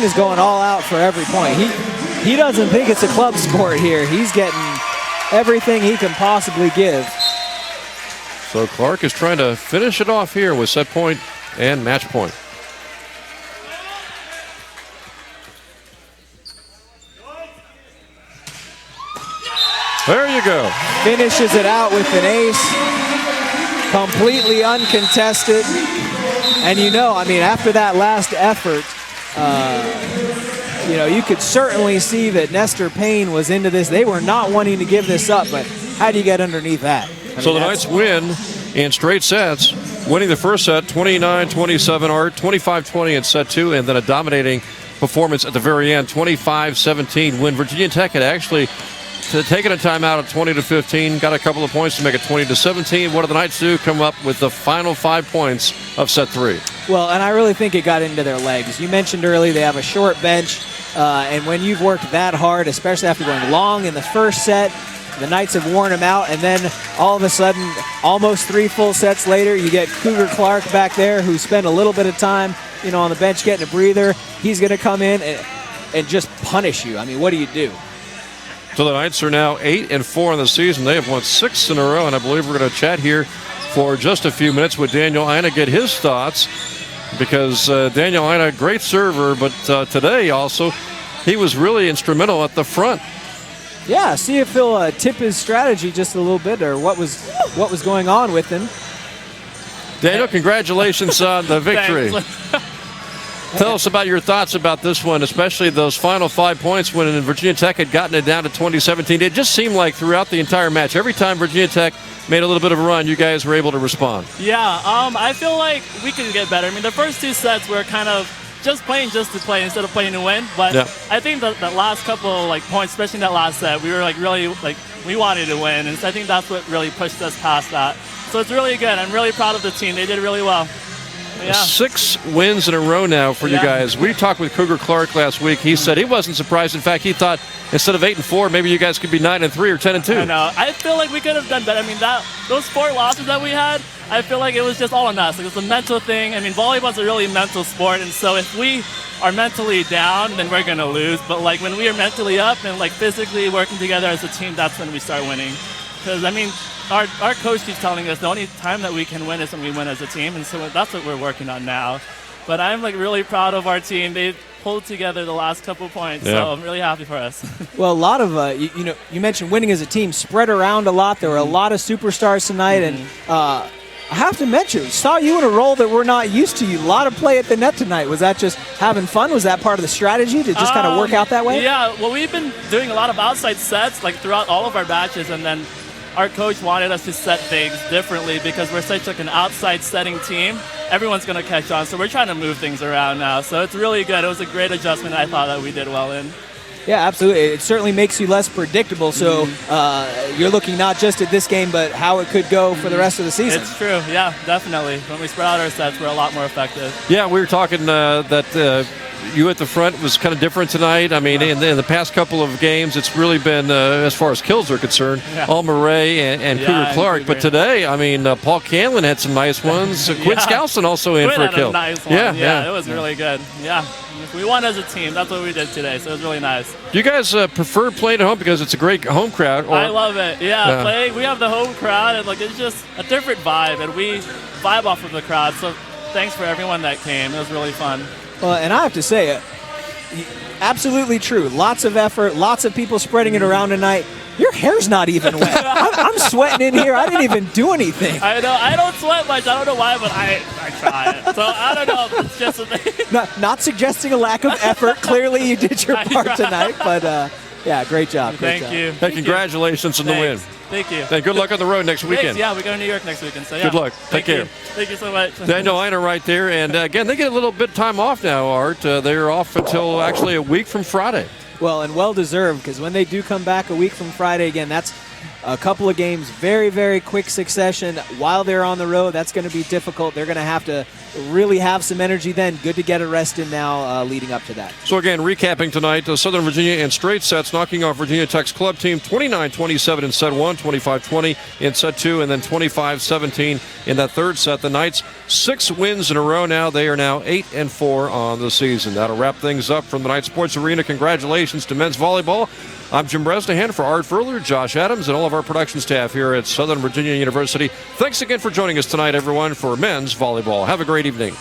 is going all out for every point. He doesn't think it's a club sport here. He's getting everything he can possibly give. So Clark is trying to finish it off here with set point and match point. There you go. Finishes it out with an ace. Completely uncontested. And after that last effort, you could certainly see that Nestor Payne was into this. They were not wanting to give this up, but how do you get underneath that? So the Knights win in straight sets, winning the first set 29-27 Art, 25-20 in set 2, and then a dominating performance at the very end, 25-17, when Virginia Tech had actually taken a timeout at 20-15, got a couple of points to make it 20-17. What do the Knights do? Come up with the final 5 points of set 3. Well, and I really think it got into their legs. You mentioned earlier they have a short bench, and when you've worked that hard, especially after going long in the first set, the Knights have worn them out, and then all of a sudden, almost 3 full sets later, you get Cougar Clark back there who spent a little bit of time, on the bench getting a breather. He's going to come in and just punish you. What do you do? So the Knights are now 8-4 in the season. They have won 6 in a row, and I believe we're going to chat here for just a few minutes with Daniel Ina, get his thoughts, because Daniel Ina, great server, but today also, he was really instrumental at the front. Yeah, see if he'll tip his strategy just a little bit, or what was going on with him. Daniel, congratulations on the victory. Tell us about your thoughts about this one, especially those final 5 points when Virginia Tech had gotten it down to 20-17. It just seemed like throughout the entire match, every time Virginia Tech made a little bit of a run, you guys were able to respond. Yeah, I feel like we could get better. The first 2 sets were kind of just playing just to play instead of playing to win. But I think that last couple points, especially in that last set, we were really we wanted to win, and so I think that's what really pushed us past that. So it's really good. I'm really proud of the team. They did really well. Yeah. 6 wins in a row now for you guys. We talked with Cougar Clark last week. He said he wasn't surprised. In fact, he thought instead of 8-4, maybe you guys could be 9-3 or 10-2. I know. I feel like we could have done better. Those 4 losses that we had, I feel like it was just all on us. Like, it was a mental thing. I mean, volleyball's a really mental sport, and so if we are mentally down, then we're gonna lose. But like when we are mentally up and like physically working together as a team, that's when we start winning. Because I mean, our coach keeps telling us the only time that we can win is when we win as a team, and so that's what we're working on now. But I'm like really proud of our team. They pulled together the last couple points, so I'm really happy for us. Well, a lot of you mentioned winning as a team, spread around a lot. There were a lot of superstars tonight, and I have to mention, saw you in a role that we're not used to. You a lot of play at the net tonight. Was that just having fun? Was that part of the strategy to just kind of work out that way? Yeah. Well, we've been doing a lot of outside sets like throughout all of our matches, and then our coach wanted us to set things differently because we're such like an outside setting team. Everyone's going to catch on, so we're trying to move things around now. So it's really good. It was a great adjustment I thought that we did well in. Yeah, absolutely. It certainly makes you less predictable. So you're looking not just at this game, but how it could go for the rest of the season. It's true. Yeah, definitely. When we spread out our sets, we're a lot more effective. Yeah, we were talking that you at the front was kind of different tonight. I mean, in the past couple of games, it's really been, as far as kills are concerned, Alma Ray and Cougar Clark. But today, I mean, Paul Canlin had some nice ones. Quinn Skousen also in for a kill. A nice one. Yeah, it was really good. Yeah. We won as a team. That's what we did today, so it was really nice. Do you guys prefer playing at home because it's a great home crowd? I love it. Yeah, playing. We have the home crowd, and like it's just a different vibe, and we vibe off of the crowd. So thanks for everyone that came. It was really fun. Well, and I have to say, absolutely true. Lots of effort, lots of people spreading it around tonight. Your hair's not even wet. I'm sweating in here. I didn't even do anything. I know. I don't sweat much. I don't know why, but I try it. So I don't know if it's just a thing. Not suggesting a lack of effort. Clearly you did your part tonight. But, yeah, great job. Thank you. Hey, congratulations on the win. Thank you. And good luck on the road next weekend. Thanks. Yeah, we go to New York next weekend. So yeah. Good luck. Take care. Thank you so much. Daniel Einer right there. And, again, they get a little bit of time off now, Art. They're off until actually a week from Friday. Well, and well-deserved, because when they do come back a week from Friday, again, that's a couple of games, very, very quick succession. While they're on the road, that's going to be difficult. They're going to have to really have some energy then. Good to get a rest in now leading up to that. So, again, recapping tonight, Southern Virginia in straight sets, knocking off Virginia Tech's club team 29-27 in set 1, 25-20 in set 2, and then 25-17 in that third set. The Knights, 6 wins in a row now. They are now 8-4 on the season. That'll wrap things up from the Knight Sports Arena. Congratulations to men's volleyball. I'm Jim Bresnahan for Art Furler, Josh Adams, and all of our production staff here at Southern Virginia University. Thanks again for joining us tonight, everyone, for men's volleyball. Have a great evening.